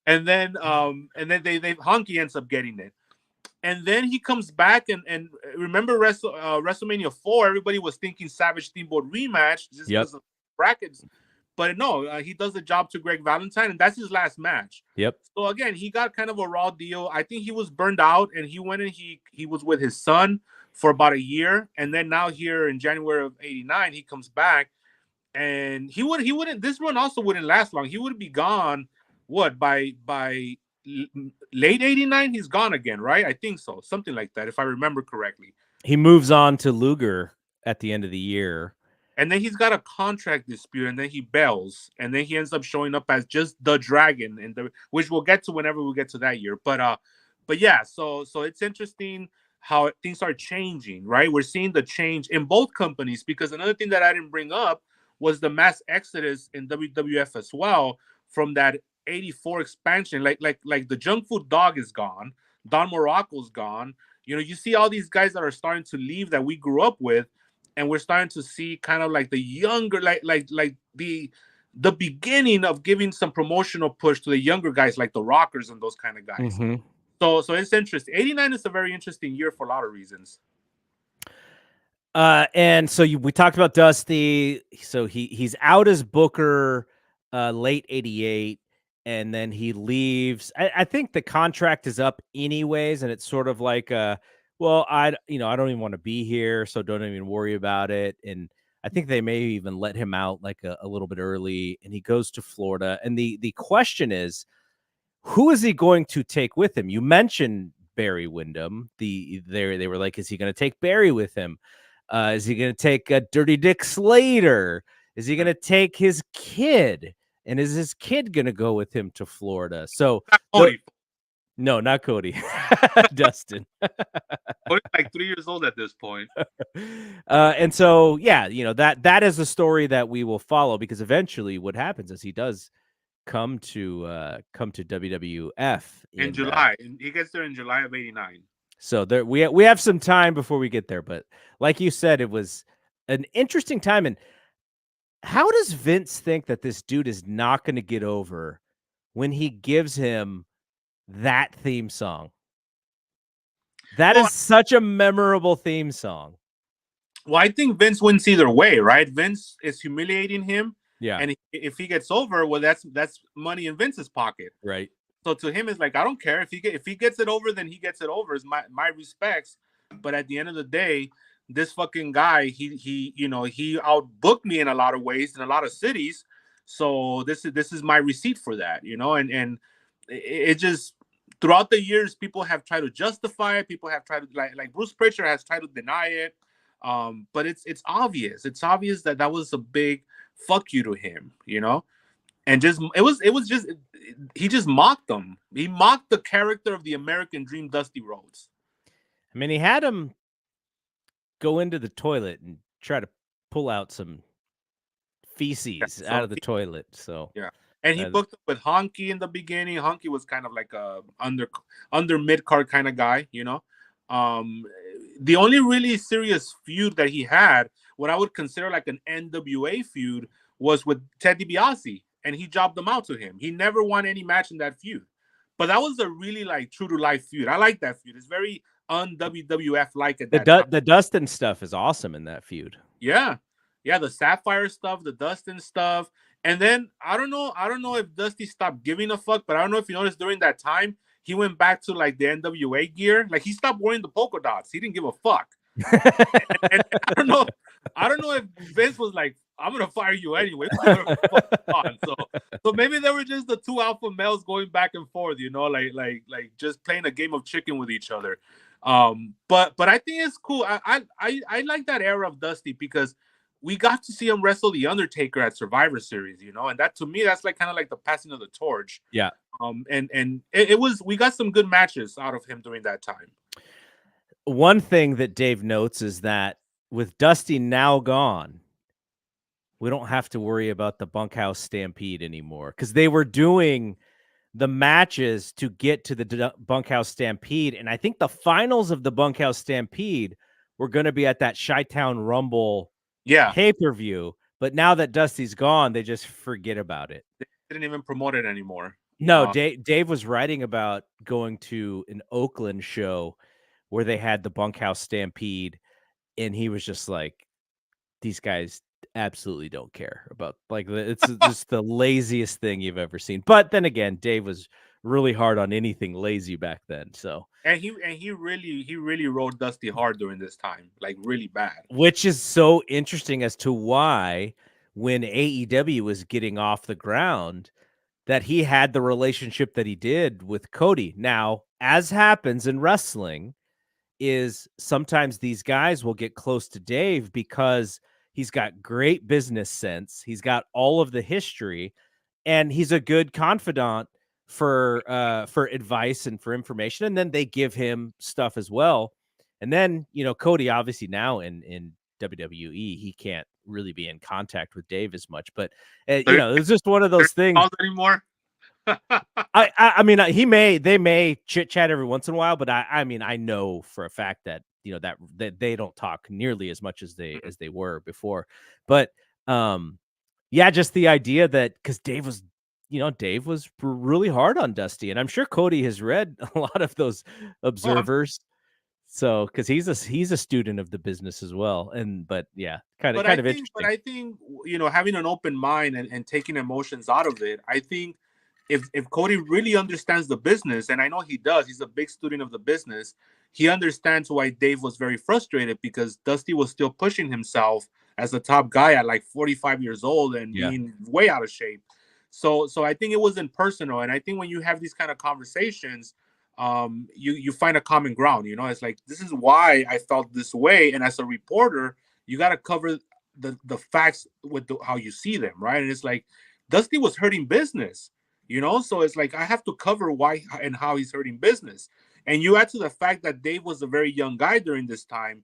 And then Honky ends up getting it. And then he comes back and remember WrestleMania 4, everybody was thinking Savage Steamboat rematch just because of brackets. But no, he does the job to Greg Valentine, and that's his last match. Yep. So again, he got kind of a raw deal. I think he was burned out, and he went and he was with his son for about a year, and then now here in January of '89, he comes back, and he wouldn't. This run also wouldn't last long. He would be gone. What by late '89? He's gone again, right? I think so, something like that, if I remember correctly. He moves on to Luger at the end of the year. And then he's got a contract dispute, and then he bails, and then he ends up showing up as just the Dragon, which we'll get to whenever we get to that year. But yeah, so it's interesting how things are changing, right? We're seeing the change in both companies, because another thing that I didn't bring up was the mass exodus in WWF as well from that '84 expansion. Like the junk food dog is gone, Don Morocco's gone. You see all these guys that are starting to leave that we grew up with. And we're starting to see kind of like the younger, like the beginning of giving some promotional push to the younger guys, like the Rockers and those kind of guys. So it's interesting. '89 is a very interesting year for a lot of reasons. And so we talked about Dusty. So he's out as Booker late 88, and then he leaves. I think the contract is up anyways, and it's sort of like well, I don't even want to be here, so don't even worry about it. And I think they may even let him out like a little bit early, and he goes to Florida. And the question is, who is he going to take with him? You mentioned Barry Windham. They were like, is he going to take Barry with him? Is he going to take Dirty Dick Slater? Is he going to take his kid? And is his kid going to go with him to Florida? So no, not Cody, Dustin. Cody's like 3 years old at this point. And so, yeah, that is a story that we will follow, because eventually what happens is he does come to WWF in July, and he gets there in July of '89. So there we have some time before we get there, but like you said, it was an interesting time. And how does Vince think that this dude is not going to get over when he gives him that theme song? That is such a memorable theme song. Well, I think Vince wins either way, right? Vince is humiliating him. Yeah. And if he gets over, well, that's money in Vince's pocket. Right. So to him, it's like, I don't care if he gets it over, then he gets it over. It's my respects. But at the end of the day, this fucking guy, he outbooked me in a lot of ways in a lot of cities. So this is my receipt for that, and it just, throughout the years, people have tried to justify it. People have tried to like Bruce Prichard has tried to deny it. But it's obvious. It's obvious that was a big fuck you to him, and just he just mocked them. He mocked the character of the American Dream, Dusty Rhodes. I mean, he had him go into the toilet and try to pull out some feces out of the toilet. So yeah, and he booked up with Honky in the beginning. Honky was kind of like a under mid card kind of guy, The only really serious feud that he had, what I would consider like an NWA feud, was with Ted DiBiase, and he jobbed them out to him. He never won any match in that feud, but that was a really like true to life feud. I like that feud. It's very un-WWF like at that time. The Dustin stuff is awesome in that feud. Yeah, the Sapphire stuff, the Dustin stuff, and then I don't know if Dusty stopped giving a fuck, but I don't know if you noticed during that time he went back to like the NWA gear. Like he stopped wearing the polka dots. He didn't give a fuck. and I don't know if Vince was like, I'm gonna fire you anyway. So maybe they were just the two alpha males going back and forth, like just playing a game of chicken with each other. But I think it's cool. I like that era of Dusty because we got to see him wrestle The Undertaker at Survivor Series, and that to me that's like kind of like the passing of the torch. Yeah. And it was, we got some good matches out of him during that time. One thing that Dave notes is that with Dusty now gone, we don't have to worry about the Bunkhouse Stampede anymore, because they were doing the matches to get to the Bunkhouse Stampede. And I think the finals of the Bunkhouse Stampede were going to be at that Chi-Town Rumble pay-per-view. But now that Dusty's gone, they just forget about it. They didn't even promote it anymore. No, Dave was writing about going to an Oakland show where they had the Bunkhouse Stampede, and he was just like, these guys absolutely don't care about, like, it's just the laziest thing you've ever seen. But then again, Dave was really hard on anything lazy back then. So and he really rode Dusty hard during this time, like really bad. Which is so interesting as to why when AEW was getting off the ground, that he had the relationship that he did with Cody. Now, as happens in wrestling, is sometimes these guys will get close to Dave because he's got great business sense. He's got all of the history, and he's a good confidant for advice and for information. And then they give him stuff as well. And then, Cody, obviously now in WWE, he can't really be in contact with Dave as much, but it's just one of those things anymore. I mean, they may chit chat every once in a while, but I mean, I know for a fact that, that they don't talk nearly as much as they were before. But yeah, just the idea that, because Dave was really hard on Dusty, and I'm sure Cody has read a lot of those observers. So because he's a student of the business as well, but yeah, kind But of interesting. I think having an open mind and taking emotions out of it, I think if Cody really understands the business, and I know he does, he's a big student of the business. He understands why Dave was very frustrated because Dusty was still pushing himself as a top guy at like 45 years old and Yeah. being way out of shape. So I think it wasn't personal, and I think when you have these kind of conversations, you find a common ground. It's like, this is why I felt this way, and as a reporter, you got to cover the facts with how you see them, right? And it's like Dusty was hurting business, so it's like I have to cover why and how he's hurting business. And you add to the fact that Dave was a very young guy during this time,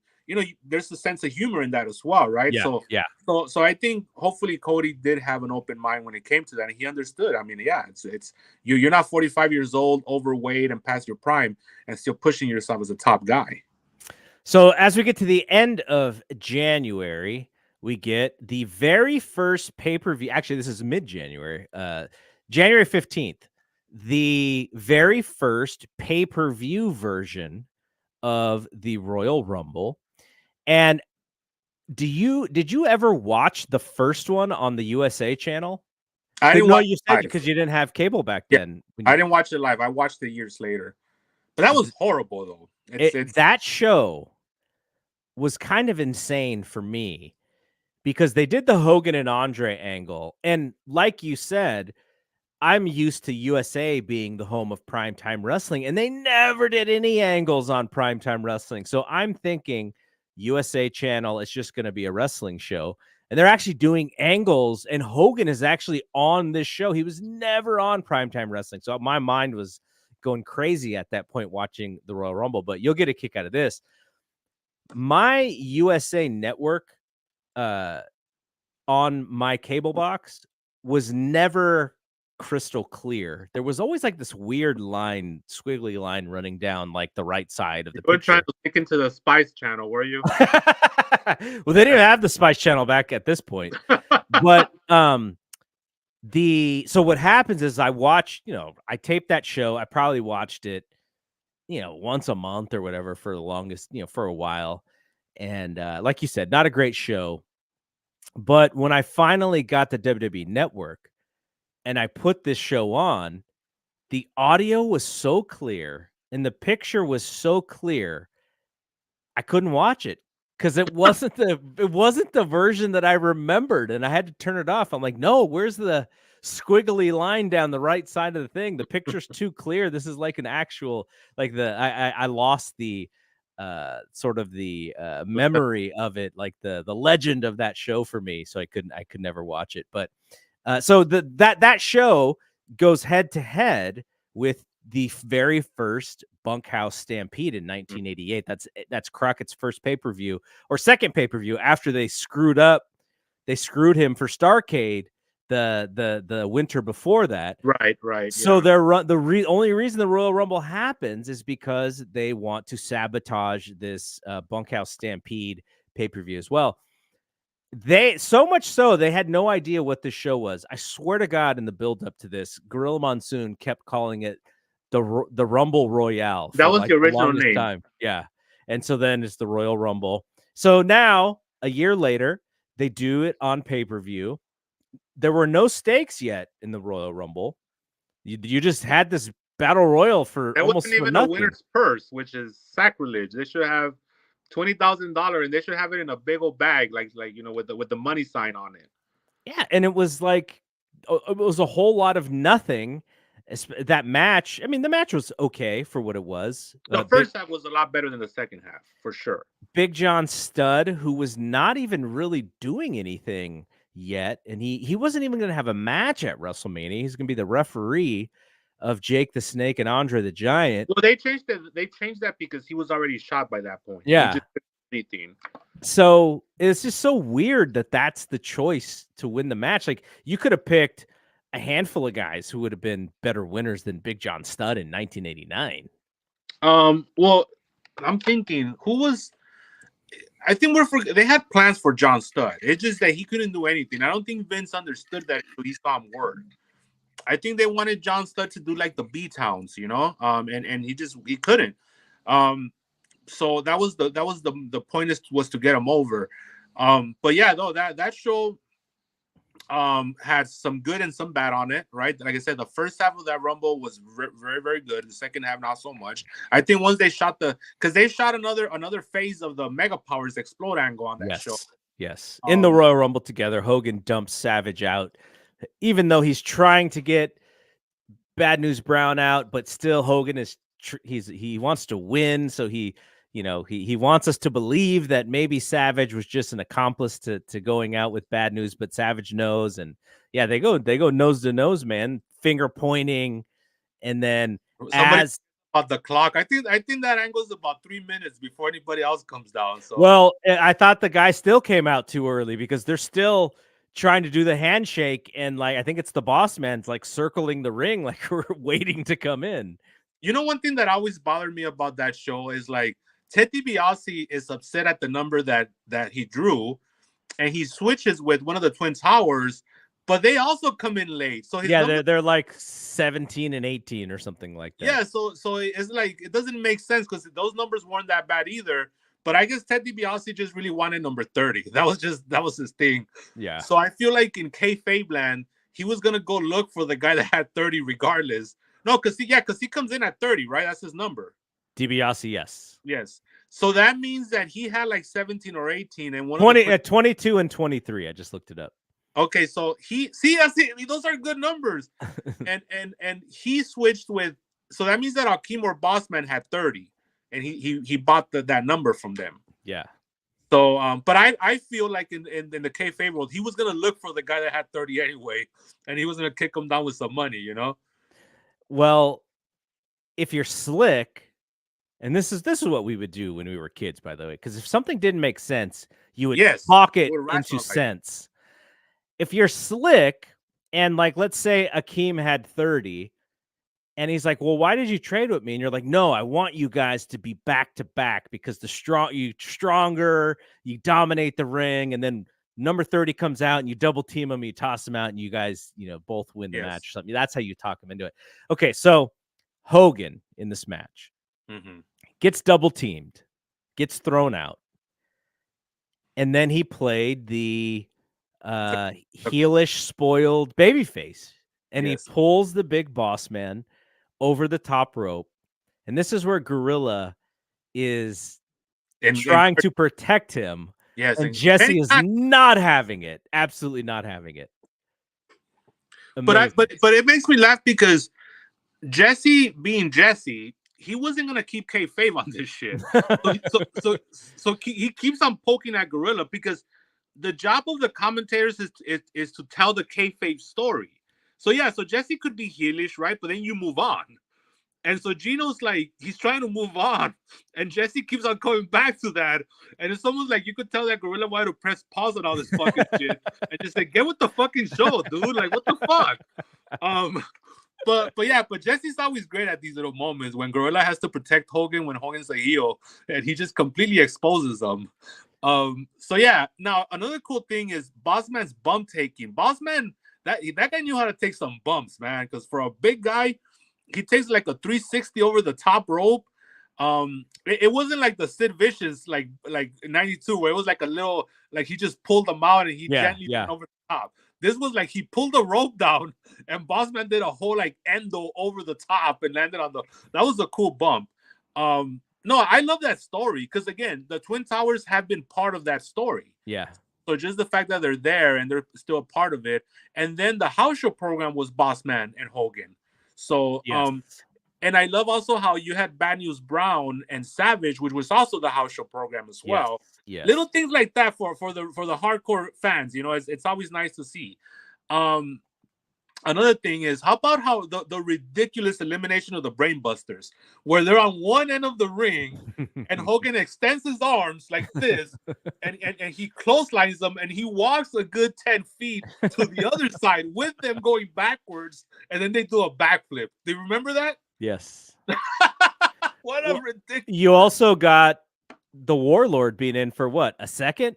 there's a sense of humor in that as well, right? Yeah. So Yeah. so I think hopefully Cody did have an open mind when it came to that, and he understood. I mean, yeah, it's you're not 45 years old, overweight, and past your prime, and still pushing yourself as a top guy. So as we get to the end of January, we get the very first pay-per-view. Actually, this is mid-January, January 15th. The very first pay-per-view version of the Royal Rumble. And did you ever watch the first one on the USA channel? I didn't No, watch you it said live. because you didn't have cable back Yeah, then. I didn't watch it live. I watched it years later, but that was horrible though. It's that show was kind of insane for me because they did the Hogan and Andre angle. And like you said, I'm used to USA being the home of primetime wrestling, and they never did any angles on primetime wrestling. So I'm thinking USA channel is just going to be a wrestling show. And they're actually doing angles, and Hogan is actually on this show. He was never on primetime wrestling. So my mind was going crazy at that point watching the Royal Rumble, but you'll get a kick out of this. My USA network on my cable box was never crystal clear. There was always like this weird line, squiggly line running down like the right side of the you were picture. trying to stick into the Spice Channel, were you? Well, they didn't have the Spice Channel back at this point. But so what happens is I watch, I taped that show. I probably watched it, once a month or whatever for the longest, for a while. And like you said, not a great show. But when I finally got the WWE Network and I put this show on, the audio was so clear and the picture was so clear, I couldn't watch it because it wasn't the version that I remembered, and I had to turn it off. I'm like, no, where's the squiggly line down the right side of the thing? The picture's too clear. This is like an actual, like I lost the sort of the memory of it, like the legend of that show for me. So I could never watch it. But so that show goes head to head with the very first Bunkhouse Stampede in 1988. That's Crockett's first pay-per-view or second pay-per-view after they screwed him for Starrcade the winter before that. Right. So the only reason the Royal Rumble happens is because they want to sabotage this Bunkhouse Stampede pay-per-view as well. So much so they had no idea what this show was. I swear to God, in the build up to this, Gorilla Monsoon kept calling it the Rumble Royale. That was like the original name. Time. Yeah. And so then it's the Royal Rumble. So now, a year later, they do it on pay-per-view. There were no stakes yet in the Royal Rumble. You just had this battle royal for That almost wasn't even nothing. a winner's purse, which is sacrilege. They should have $20,000, and they should have it in a big old bag, like with the money sign on it. Yeah, and it was like it was a whole lot of nothing. That match, I mean, the match was okay for what it was. The first half was a lot better than the second half, for sure. Big John Studd, who was not even really doing anything yet, and he wasn't even going to have a match at WrestleMania. He's going to be the referee of Jake the Snake and Andre the Giant. Well, they changed that because he was already shot by that point. Yeah. He just did anything. So it's just so weird that that's the choice to win the match. Like, you could have picked a handful of guys who would have been better winners than Big John Studd in 1989. Well, I'm thinking I think they had plans for John Studd. It's just that he couldn't do anything. I don't think Vince understood that until he saw him work. I think they wanted John Studd to do like the B-Towns, and he couldn't. So that was the point was to get him over. But yeah, no, that show had some good and some bad on it, right? Like I said, the first half of that Rumble was very, very good. The second half, not so much. I think once they shot because they shot another phase of the Mega Powers Explode angle on that show. Yes. In the Royal Rumble together, Hogan dumps Savage out, even though he's trying to get Bad News Brown out, but still Hogan is he wants to win, so he wants us to believe that maybe Savage was just an accomplice to going out with Bad News, but Savage knows, and yeah, they go nose to nose, man, finger pointing, and then about the clock. I think that angle is about 3 minutes before anybody else comes down. So well, I thought the guy still came out too early because they're still trying to do the handshake, and like I think it's the boss man's like circling the ring, like we're waiting to come in. You know, one thing that always bothered me about that show is like Ted DiBiase is upset at the number that he drew, and he switches with one of the Twin Towers, but they also come in late. So they're like 17 and 18 or something like that. Yeah, so it's like it doesn't make sense because those numbers weren't that bad either. But I guess Ted DiBiase just really wanted number 30. That was his thing. Yeah. So I feel like in kayfabe land, he was gonna go look for the guy that had 30 regardless. No, because he comes in at 30, right? That's his number. DiBiase, yes. Yes. So that means that he had like 17 or 18 and 22 and 23. I just looked it up. Okay, so those are good numbers. and he switched with, so that means that Akeem or Bossman had 30 and he bought that number from them. Yeah. So but I feel like in the kayfabe world, he was gonna look for the guy that had 30 anyway, and he was gonna kick him down with some money, you know? Well, if you're slick, and this is what we would do when we were kids, by the way, because if something didn't make sense, you would talk it into sense. If you're slick, and like let's say Akeem had 30, and he's like, well, why did you trade with me? And you're like, no, I want you guys to be back to back because you stronger, you dominate the ring, and then number 30 comes out and you double team him, you toss him out, and you guys, both win the match or something. That's how you talk him into it. Okay, so Hogan in this match gets double teamed, gets thrown out, and then he played the heelish, spoiled babyface, and he pulls the big boss man over the top rope, and this is where Gorilla is trying to protect him. Yes, and Jesse is not having it. Absolutely not having it. Amazing. But it makes me laugh because Jesse, being Jesse, he wasn't gonna keep kayfabe on this shit. So he keeps on poking at Gorilla because the job of the commentators is to tell the kayfabe story. So yeah, so Jesse could be heelish, right? But then you move on. And so Gino's like, he's trying to move on. And Jesse keeps on coming back to that. And it's almost like you could tell that Gorilla wanted to press pause on all this fucking shit and just like, get with the fucking show, dude. Like, what the fuck? But Jesse's always great at these little moments when Gorilla has to protect Hogan when Hogan's a heel, and he just completely exposes them. So yeah, now another cool thing is Bossman's bump taking. Bossman, that guy knew how to take some bumps, man, because for a big guy, he takes like a 360 over the top rope. It wasn't like the Sid Vicious like 92 where it was like a little, like he just pulled them out and he gently went over the top. This was like he pulled the rope down and Bossman did a whole like endo over the top and landed on that was a cool bump. No, I love that story because again, the Twin Towers have been part of that story. Yeah. So just the fact that they're there and they're still a part of it. And then the house show program was Bossman and Hogan. So, and I love also how you had Bad News Brown and Savage, which was also the house show program as well. Yes. Little things like that for the hardcore fans, it's always nice to see. Another thing is, how about how the ridiculous elimination of the Brainbusters, where they're on one end of the ring and Hogan extends his arms like this and he clotheslines them and he walks a good 10 feet to the other side with them going backwards and then they do a backflip. Do you remember that? Yes. What a ridiculous. You also got the Warlord being in for what, a second?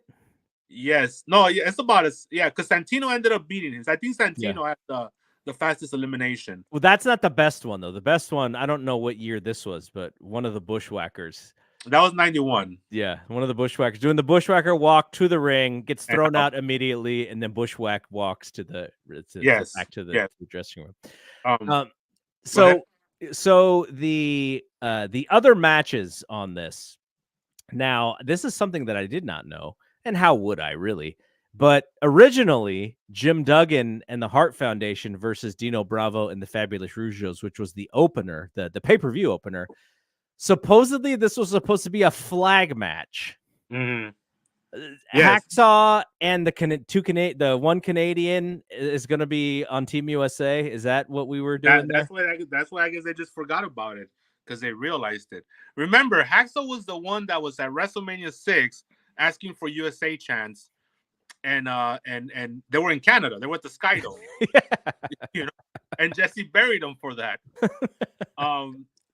Yes. No, yeah, it's about because Santino ended up beating him. I think Santino had the fastest elimination. Well, that's not the best one, though. The best one, I don't know what year this was, but one of the Bushwhackers That was 91. Yeah, one of the bushwhackers doing the bushwhacker walk to the ring, gets And, thrown out immediately, and then bushwhack walks to the yes, back to yes. the dressing room. Um, Um, Go ahead. so the other matches on this. Now, this is something that I did not know, and how would I really? But originally, Jim Duggan and the Hart Foundation versus Dino Bravo and the Fabulous Rougeos, which was the opener, the pay-per-view opener. Supposedly, this was supposed to be a flag match. Mm-hmm. Yes. Hacksaw and the one Canadian is going to be on Team USA. Is that what we were doing there? That's why I guess they just forgot about it because they realized it. Remember, Hacksaw was the one that was at WrestleMania 6 asking for USA chance, and they were in Canada. They were at the Skydome, you know, and Jesse buried them for that.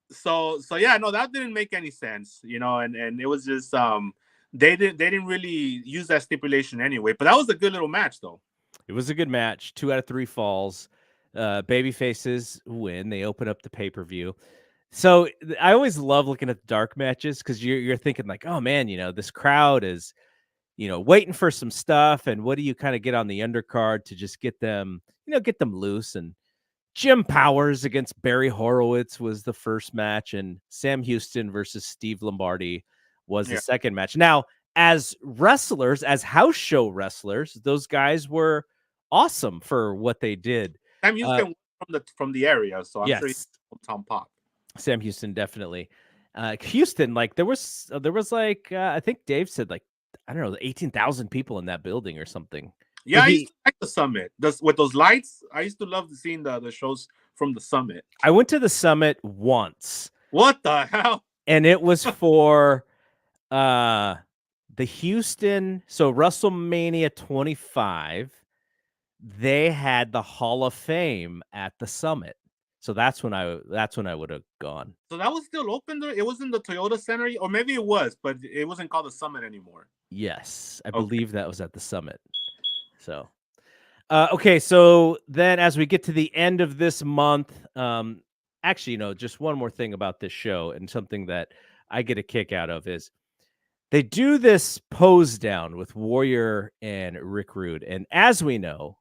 So yeah, no, that didn't make any sense, you know, and it was just they didn't really use that stipulation anyway. But that was a good little match, though. It was a good match. 2 out of 3 falls. Baby faces win. They open up the pay-per-view. So I always love looking at the dark matches because you're thinking like, oh man, you know, this crowd is, you know, waiting for some stuff, and what do you kind of get on the undercard to just get them, you know, get them loose. And Jim Powers against Barry Horowitz was the first match, and Sam Houston versus Steve Lombardi was the second match. Now, as wrestlers, as house show wrestlers, those guys were awesome for what they did. Sam Houston from the area, so I'm sure he's Tom Pop. Sam Houston, definitely. Houston, like there was like I think Dave said like, I don't know, 18,000 people in that building or something. Yeah, I used to like the Summit. With those lights, I used to love seeing the shows from the Summit. I went to the Summit once. What the hell? And it was for the Houston, so WrestleMania 25. They had the Hall of Fame at the Summit. So that's when I would have gone. So that was still open there? It was in the Toyota Center, or maybe it was, but it wasn't called the Summit anymore. Yes, I believe that was at the Summit. So, okay, so then as we get to the end of this month, actually, you know, just one more thing about this show and something that I get a kick out of is they do this pose down with Warrior and Rick Rude. And as we know,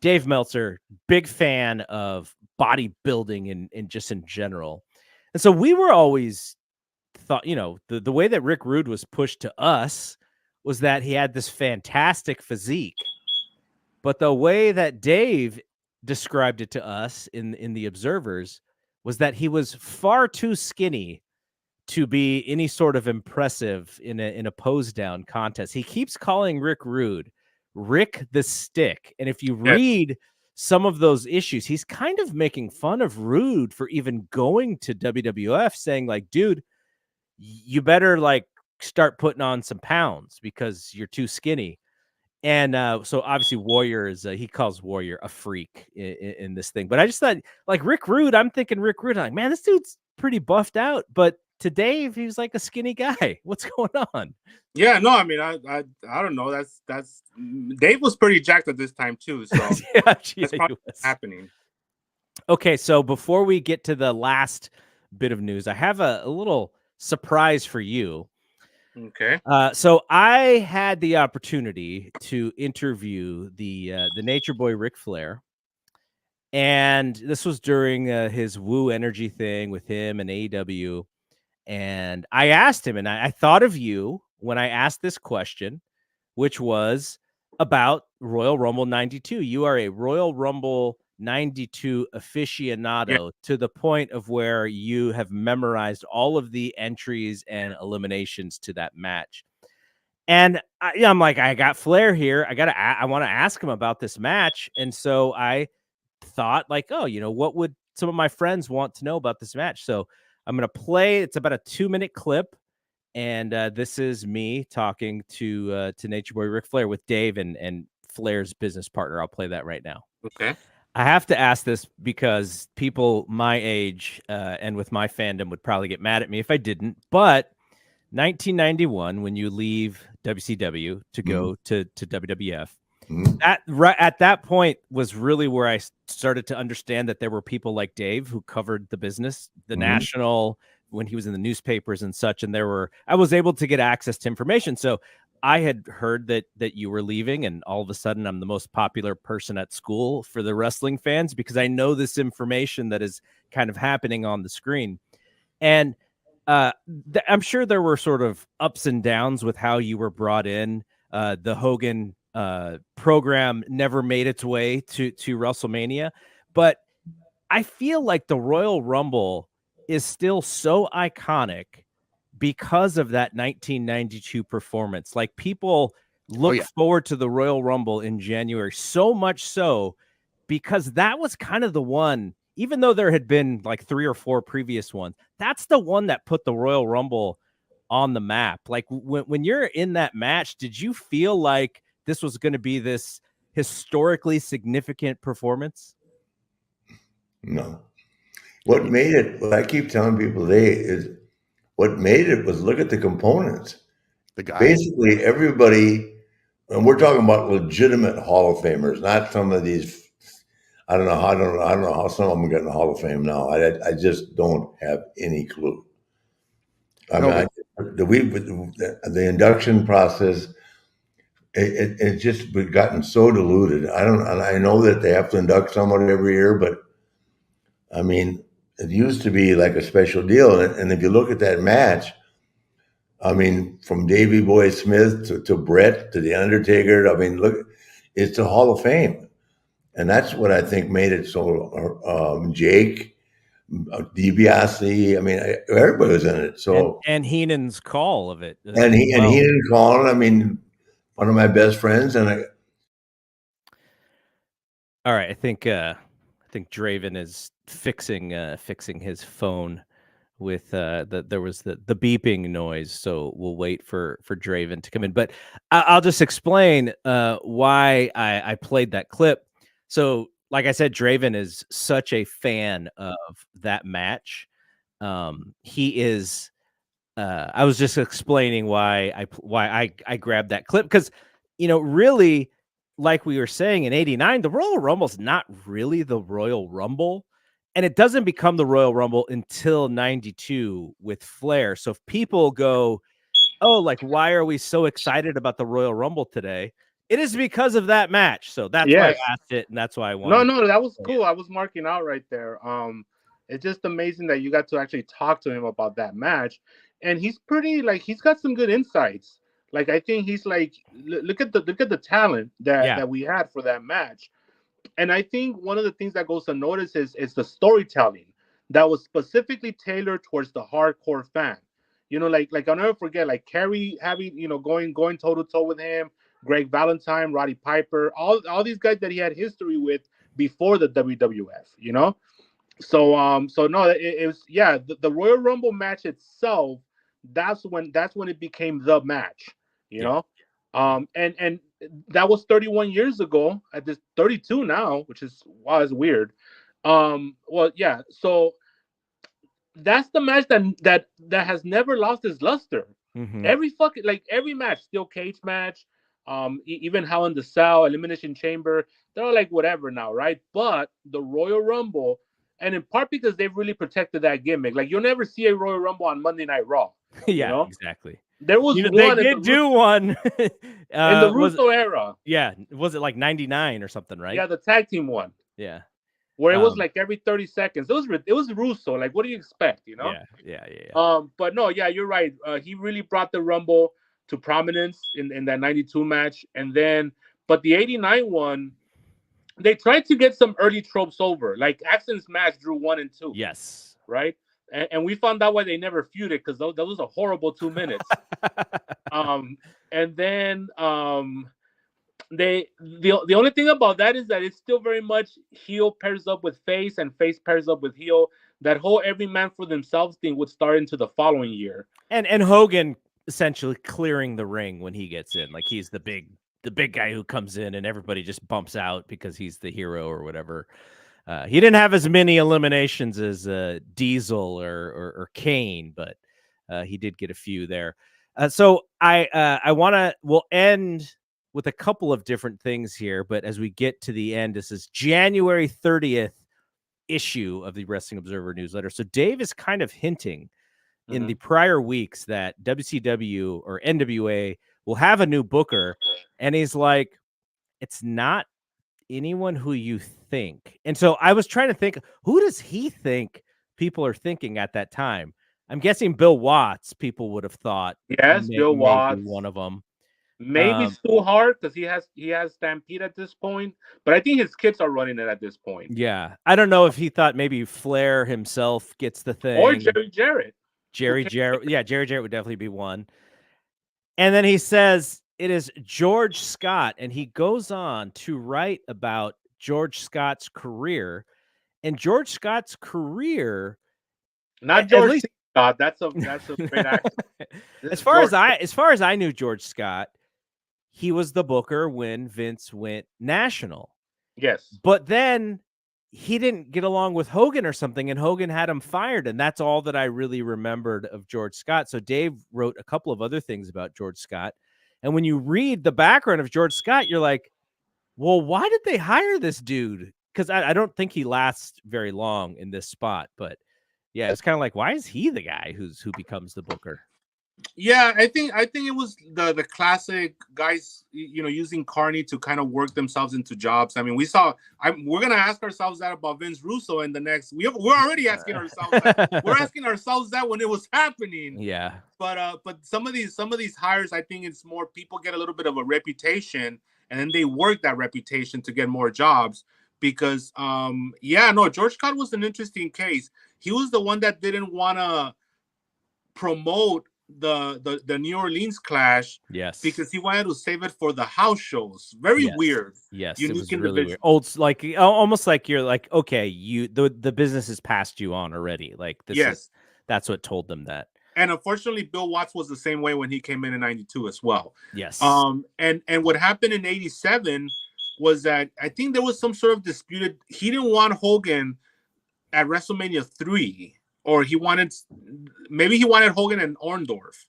Dave Meltzer, big fan of bodybuilding and just in general. And so we were always thought, you know, the way that Rick Rude was pushed to us was that he had this fantastic physique. But the way that Dave described it to us in the Observers was that he was far too skinny to be any sort of impressive in a pose down contest. He keeps calling Rick Rude Rick the Stick. And if you read some of those issues, he's kind of making fun of Rude for even going to WWF, saying like, dude, you better like start putting on some pounds because you're too skinny. And so obviously Warrior is he calls Warrior a freak in this thing. But I just thought like Rick Rude, I'm thinking Rick Rude, I'm like, man, this dude's pretty buffed out. But to Dave, he's like a skinny guy. What's going on? Yeah, no, I mean, I don't know. That's Dave was pretty jacked at this time too. So that's probably what's happening. Okay, so before we get to the last bit of news, I have a little surprise for you. Okay. So I had the opportunity to interview the Nature Boy Ric Flair, and this was during his Woo Energy thing with him and AEW. And I asked him, and I thought of you when I asked this question, which was about Royal Rumble 92. You are a Royal Rumble 92 aficionado to the point of where you have memorized all of the entries and eliminations to that match. And I'm like, I got Flair here. I want to ask him about this match. And so I thought like, oh, you know, what would some of my friends want to know about this match? So I'm going to play. It's about a 2-minute clip. And this is me talking to Nature Boy Ric Flair with Dave and Flair's business partner. I'll play that right now. Okay. I have to ask this because people my age and with my fandom would probably get mad at me if I didn't. But 1991, when you leave WCW to go to WWF, that right at that point was really where I started to understand that there were people like Dave who covered the business, the national when he was in the newspapers and such, and I was able to get access to information. So I had heard that you were leaving, and all of a sudden I'm the most popular person at school for the wrestling fans because I know this information that is kind of happening on the screen. And I'm sure there were sort of ups and downs with how you were brought in. The Hogan program never made its way to WrestleMania, but I feel like the Royal Rumble is still so iconic because of that 1992 performance. Like, people look forward to the Royal Rumble in January, so much so because that was kind of the one, even though there had been like 3 or 4 previous ones, that's the one that put the Royal Rumble on the map. Like, when you're in that match, did you feel like this was going to be this historically significant performance? No. What made it, what I keep telling people today is, what made it was look at the components. The guy. Basically, everybody, and we're talking about legitimate Hall of Famers, not some of these. I don't know how some of them get in the Hall of Fame now. I just don't have any clue. The induction process, it just gotten so diluted. I know that they have to induct someone every year, but I mean, it used to be like a special deal. And if you look at that match, I mean, from Davey Boy Smith to Brett to The Undertaker, I mean, look, it's a Hall of Fame. And that's what I think made it so, Jake, DiBiase, I mean, everybody was in it. So and Heenan's call of it. And Heenan calling, I mean, one of my best friends. And all right, I think Draven is fixing his phone with there was the beeping noise, so we'll wait for Draven to come in. But I'll just explain why I played that clip. So, like I said, Draven is such a fan of that match. He is. I was just explaining why I grabbed that clip because, really, like we were saying in '89, the Royal Rumble's not really the Royal Rumble. And it doesn't become the Royal Rumble until '92 with Flair. So if people go, oh, like, why are we so excited about the Royal Rumble today? It is because of that match. So that's why I asked it, and that's why I wanted. No, that was cool. I was marking out right there. It's just amazing that you got to actually talk to him about that match, and he's pretty, like, he's got some good insights. Like, I think he's like, look at the talent that we had for that match. And I think one of the things that goes unnoticed is the storytelling that was specifically tailored towards the hardcore fan. Like I'll never forget, like, Kerry having, going toe to toe with him, Greg Valentine, Roddy Piper, all these guys that he had history with before the WWF. So no, it was the Royal Rumble match itself. That's when it became the match. And that was 31 years ago. At this 32 now, which is it's weird. So that's the match that has never lost its luster. Mm-hmm. Every match, steel cage match, even Hell in the Cell, Elimination Chamber, they're all like whatever now, right? But the Royal Rumble, and in part because they've really protected that gimmick. Like, you'll never see a Royal Rumble on Monday Night Raw. Exactly. There was one. They did do one in the Russo era. Yeah, was it like '99 or something, right? Yeah, the tag team one. Yeah, where it was like every 30 seconds. It was Russo. Like, what do you expect? Yeah. But no, yeah, you're right. He really brought the Rumble to prominence in that '92 match, and then, but the '89 one, they tried to get some early tropes over. Like, Axon's match drew 1 and 2. Yes. Right. And we found out why they never feuded, because that was a horrible 2 minutes. And then the only thing about that is that it's still very much heel pairs up with face and face pairs up with heel. That whole every man for themselves thing would start into the following year. And Hogan essentially clearing the ring when he gets in. Like, he's the big guy who comes in and everybody just bumps out because he's the hero or whatever. He didn't have as many eliminations as Diesel or Kane, but he did get a few there. So we'll end with a couple of different things here, but as we get to the end, this is January 30th issue of the Wrestling Observer newsletter. So Dave is kind of hinting in the prior weeks that WCW or NWA will have a new booker, and he's like, it's not anyone who you think. And so I was trying to think, who does he think people are thinking at that time? I'm guessing Bill Watts, people would have thought. Yes, Bill Watts, maybe one of them. Maybe Stu Hart, because he has Stampede at this point. But I think his kids are running it at this point. Yeah. I don't know if he thought maybe Flair himself gets the thing. Or Jerry Jarrett. Jerry Jarrett. Yeah, Jerry Jarrett would definitely be one. And then he says it is George Scott, and he goes on to write about George Scott's career. And George Scott's career, not George Scott. That's a great actor. As far as I knew George Scott, he was the booker when Vince went national. Yes. But then he didn't get along with Hogan or something, and Hogan had him fired. And that's all that I really remembered of George Scott. So Dave wrote a couple of other things about George Scott. And when you read the background of George Scott, you're like, well, why did they hire this dude? Because I don't think he lasts very long in this spot. But yeah, it's kind of like, why is he the guy who becomes the booker? Yeah, I think it was the classic guys, using Carney to kind of work themselves into jobs. I mean, we're gonna ask ourselves that about Vince Russo in the next. We're already asking ourselves that. We're asking ourselves that when it was happening. Yeah. But some of these hires, I think it's more people get a little bit of a reputation, and then they work that reputation to get more jobs. Because George Scott was an interesting case. He was the one that didn't want to promote the New Orleans Clash, yes, because he wanted to save it for the house shows. Very weird. Yes, it was really weird. Old, like almost like you're like, okay, the business has passed you on already. Like this that's what told them that. And unfortunately, Bill Watts was the same way when he came in '92 as well. Yes. And what happened in '87 was that I think there was some sort of disputed. He didn't want Hogan at WrestleMania 3. Or he wanted Hogan and Orndorff.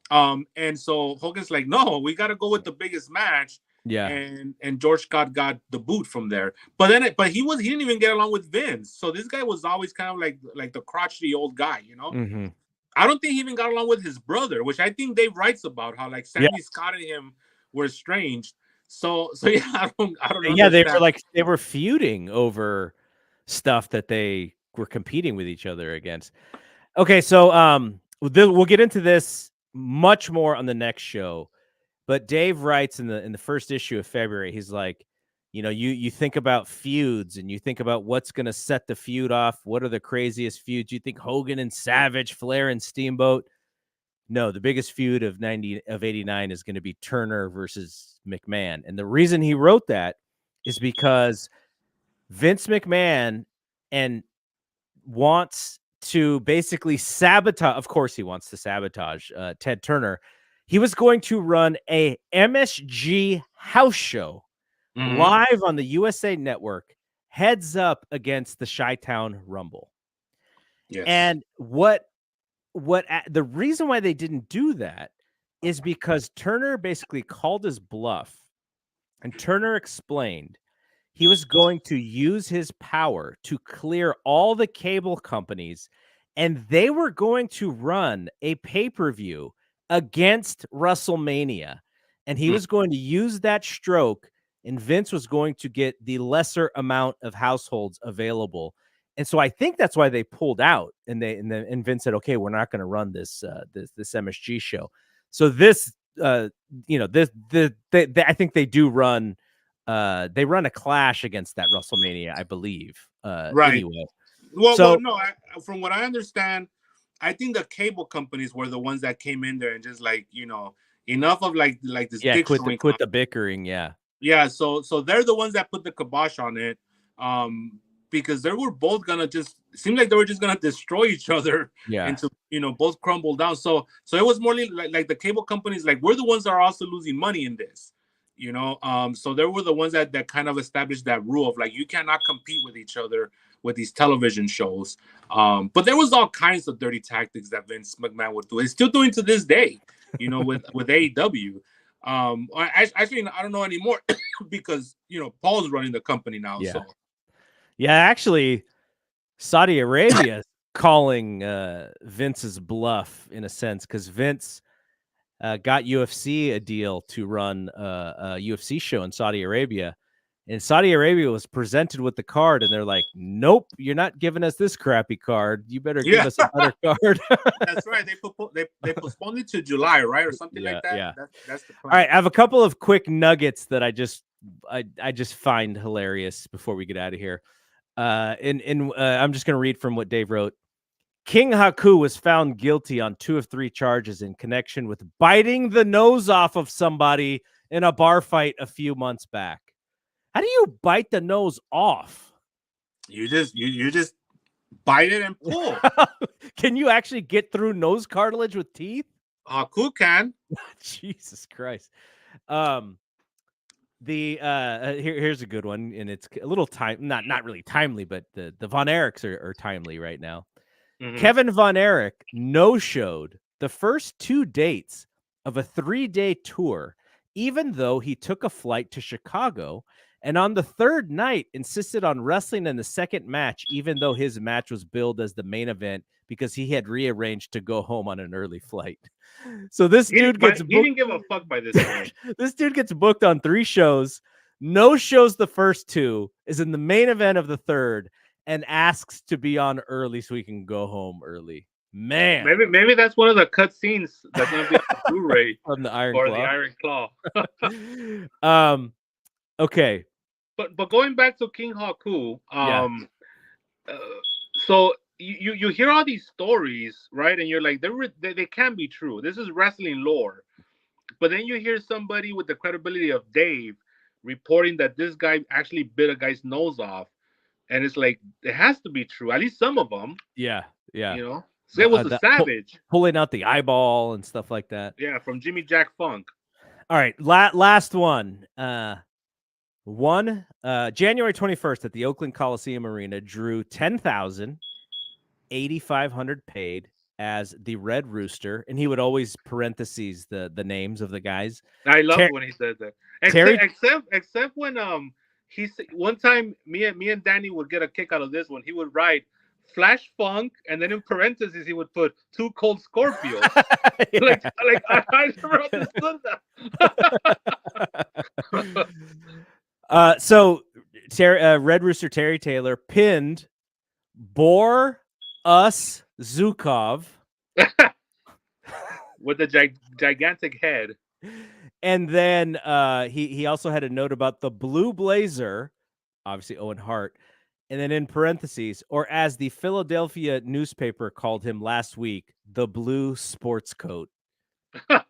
And so Hogan's like, no, we got to go with the biggest match. Yeah. And George Scott got the boot from there. But he didn't even get along with Vince. So this guy was always kind of like the crotchety old guy, Mm-hmm. I don't think he even got along with his brother, which I think Dave writes about how like Sandy Scott and him were estranged. So yeah, I don't know. Yeah, they were feuding over stuff that they were competing with each other against. Okay, so we'll get into this much more on the next show. But Dave writes in the first issue of February, he's like, you think about feuds and you think about what's going to set the feud off. What are the craziest feuds? You think Hogan and Savage, Flair and Steamboat? No, the biggest feud of 89 is going to be Turner versus McMahon. And the reason he wrote that is because Vince McMahon wants to basically sabotage. Of course, he wants to sabotage Ted Turner. He was going to run a MSG house show live on the USA Network, heads up against the Chi-Town Rumble. Yes. And the reason why they didn't do that is because Turner basically called his bluff, and Turner explained he was going to use his power to clear all the cable companies, and they were going to run a pay-per-view against WrestleMania. And he was going to use that stroke, and Vince was going to get the lesser amount of households available. And so I think that's why they pulled out, and Vince said, okay, we're not going to run this MSG show. So this, I think they do run. They run a clash against that WrestleMania, I believe. Right. Anyway. Well, no. From what I understand, I think the cable companies were the ones that came in there and just enough of like this. Yeah, quit the bickering. Yeah. Yeah. So they're the ones that put the kibosh on it. Because they were both gonna seemed like they were just gonna destroy each other. Yeah. Until both crumble down. So it was more like the cable companies, like, we're the ones that are also losing money in this. So they were the ones that kind of established that rule of like, you cannot compete with each other with these television shows. But there was all kinds of dirty tactics that Vince McMahon would do. He's still doing to this day, with AEW. Actually, I don't know anymore because Paul's running the company now. Yeah. So yeah, actually, Saudi Arabia calling Vince's bluff in a sense, because Vince got UFC a deal to run a UFC show in Saudi Arabia. And Saudi Arabia was presented with the card, and they're like, "Nope, you're not giving us this crappy card. You better give us a better card." That's right. They postponed it to July, right, or something like that. Yeah. That's the plan. All right, I have a couple of quick nuggets that I just find hilarious before we get out of here. I'm just going to read from what Dave wrote. King Haku was found guilty on 2 of 3 charges in connection with biting the nose off of somebody in a bar fight a few months back. How do you bite the nose off? You just bite it and pull. Can you actually get through nose cartilage with teeth? Haku can. Jesus Christ. Here's a good one, and it's a little not really timely, but the Von Erichs are timely right now. Mm-hmm. Kevin Von Erich no-showed the first 2 dates of a 3-day tour, even though he took a flight to Chicago, and on the 3rd night insisted on wrestling in the second match, even though his match was billed as the main event because he had rearranged to go home on an early flight. So this dude gets booked. He didn't give a fuck by this point. This dude gets booked on 3 shows, no shows the first 2, is in the main event of the 3rd, and asks to be on early so he can go home early. Man, maybe that's one of the cut scenes that's gonna be on the Blu-ray from the Iron or Claw. the Iron Claw. Okay, but going back to King Haku, so you hear all these stories, right? And you're like, they can't be true. This is wrestling lore. But then you hear somebody with the credibility of Dave reporting that this guy actually bit a guy's nose off, and it's like it has to be true. At least some of them. Yeah. You know, so it was a savage pulling out the eyeball and stuff like that. Yeah, from Jimmy Jack Funk. All right, last one. January 21st at the Oakland Coliseum Arena drew 10,800 paid as the Red Rooster, and he would always parentheses the names of the guys. I love when he says that. Except when one time me and Danny would get a kick out of this one. He would write Flash Funk, and then in parentheses he would put 2 Cold Scorpios. like I never understood that. So Red Rooster Terry Taylor pinned Bor Us Zukov with a gigantic head. And then he also had a note about the Blue Blazer, obviously Owen Hart, and then in parentheses, or as the Philadelphia newspaper called him last week, the Blue Sports Coat. Oh,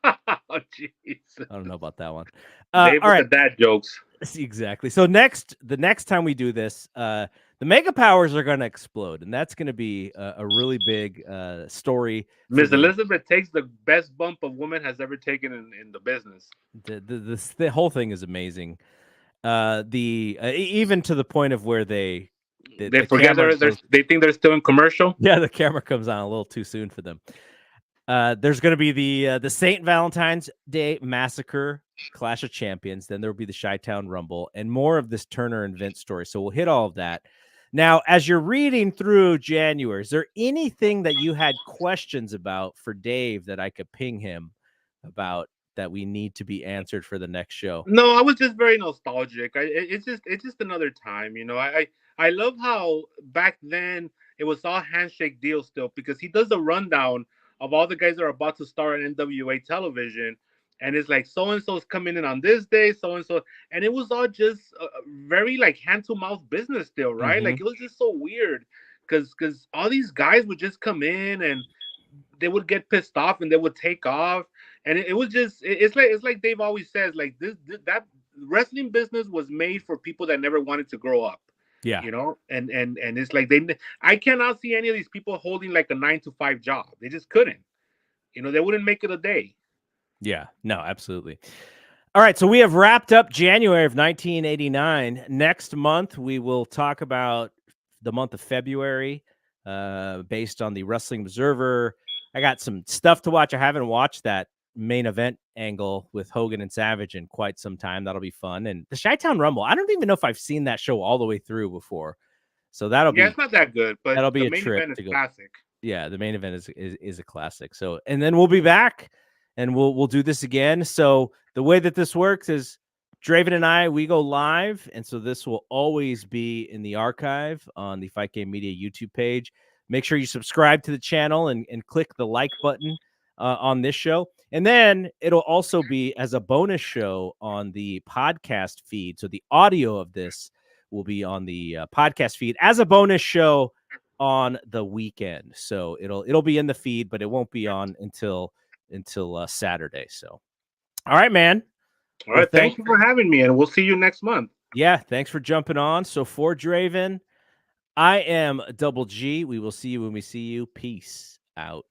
jeez. I don't know about that one. All right, dad jokes. Exactly. So the next time we do this, the Mega Powers are going to explode, and that's going to be a really big story. Miss Elizabeth takes the best bump a woman has ever taken in the business. The whole thing is amazing. Even to the point of where they forget they think they're still in commercial. Yeah, the camera comes on a little too soon for them. There's going to be the St. Valentine's Day Massacre Clash of Champions. Then there will be the Chi-Town Rumble and more of this Turner and Vince story. So we'll hit all of that. Now, as you're reading through January, is there anything that you had questions about for Dave that I could ping him about that we need to be answered for the next show? No, I was just very nostalgic. It's just another time, you know. I love how back then it was all handshake deal still, because he does a rundown of all the guys that are about to star on NWA television, and it's like so and so's coming in on this day, so and so, and it was all just very like hand to mouth business still, right? Mm-hmm. Like it was just so weird because all these guys would just come in and they would get pissed off and they would take off, and it was just it's like Dave always says, like that wrestling business was made for people that never wanted to grow up. Yeah, you know, and it's like I cannot see any of these people holding like a 9-to-5 job. They just couldn't. You know, they wouldn't make it a day. Yeah, no, absolutely. All right, so we have wrapped up January of 1989. Next month, we will talk about the month of February, based on the Wrestling Observer. I got some stuff to watch. I haven't watched that main event angle with Hogan and Savage in quite some time. That'll be fun. And the Chi-Town Rumble, I don't even know if I've seen that show all the way through before. So that'll Yeah, be it's not that good, but that'll be the a main trip event to is go. classic. Yeah, the main event is a classic. So, and then we'll be back and we'll do this again. So the way that this works is Draven and I, we go live, and so this will always be in the archive on the Fight Game Media YouTube page. Make sure you subscribe to the channel and click the like button on this show. And then it'll also be as a bonus show on the podcast feed. So the audio of this will be on the podcast feed as a bonus show on the weekend. So it'll be in the feed, but it won't be on until Saturday. So, all right, man. All right, thank you for having me, and we'll see you next month. Yeah, thanks for jumping on. So for Draven, I am Double G. We will see you when we see you. Peace out.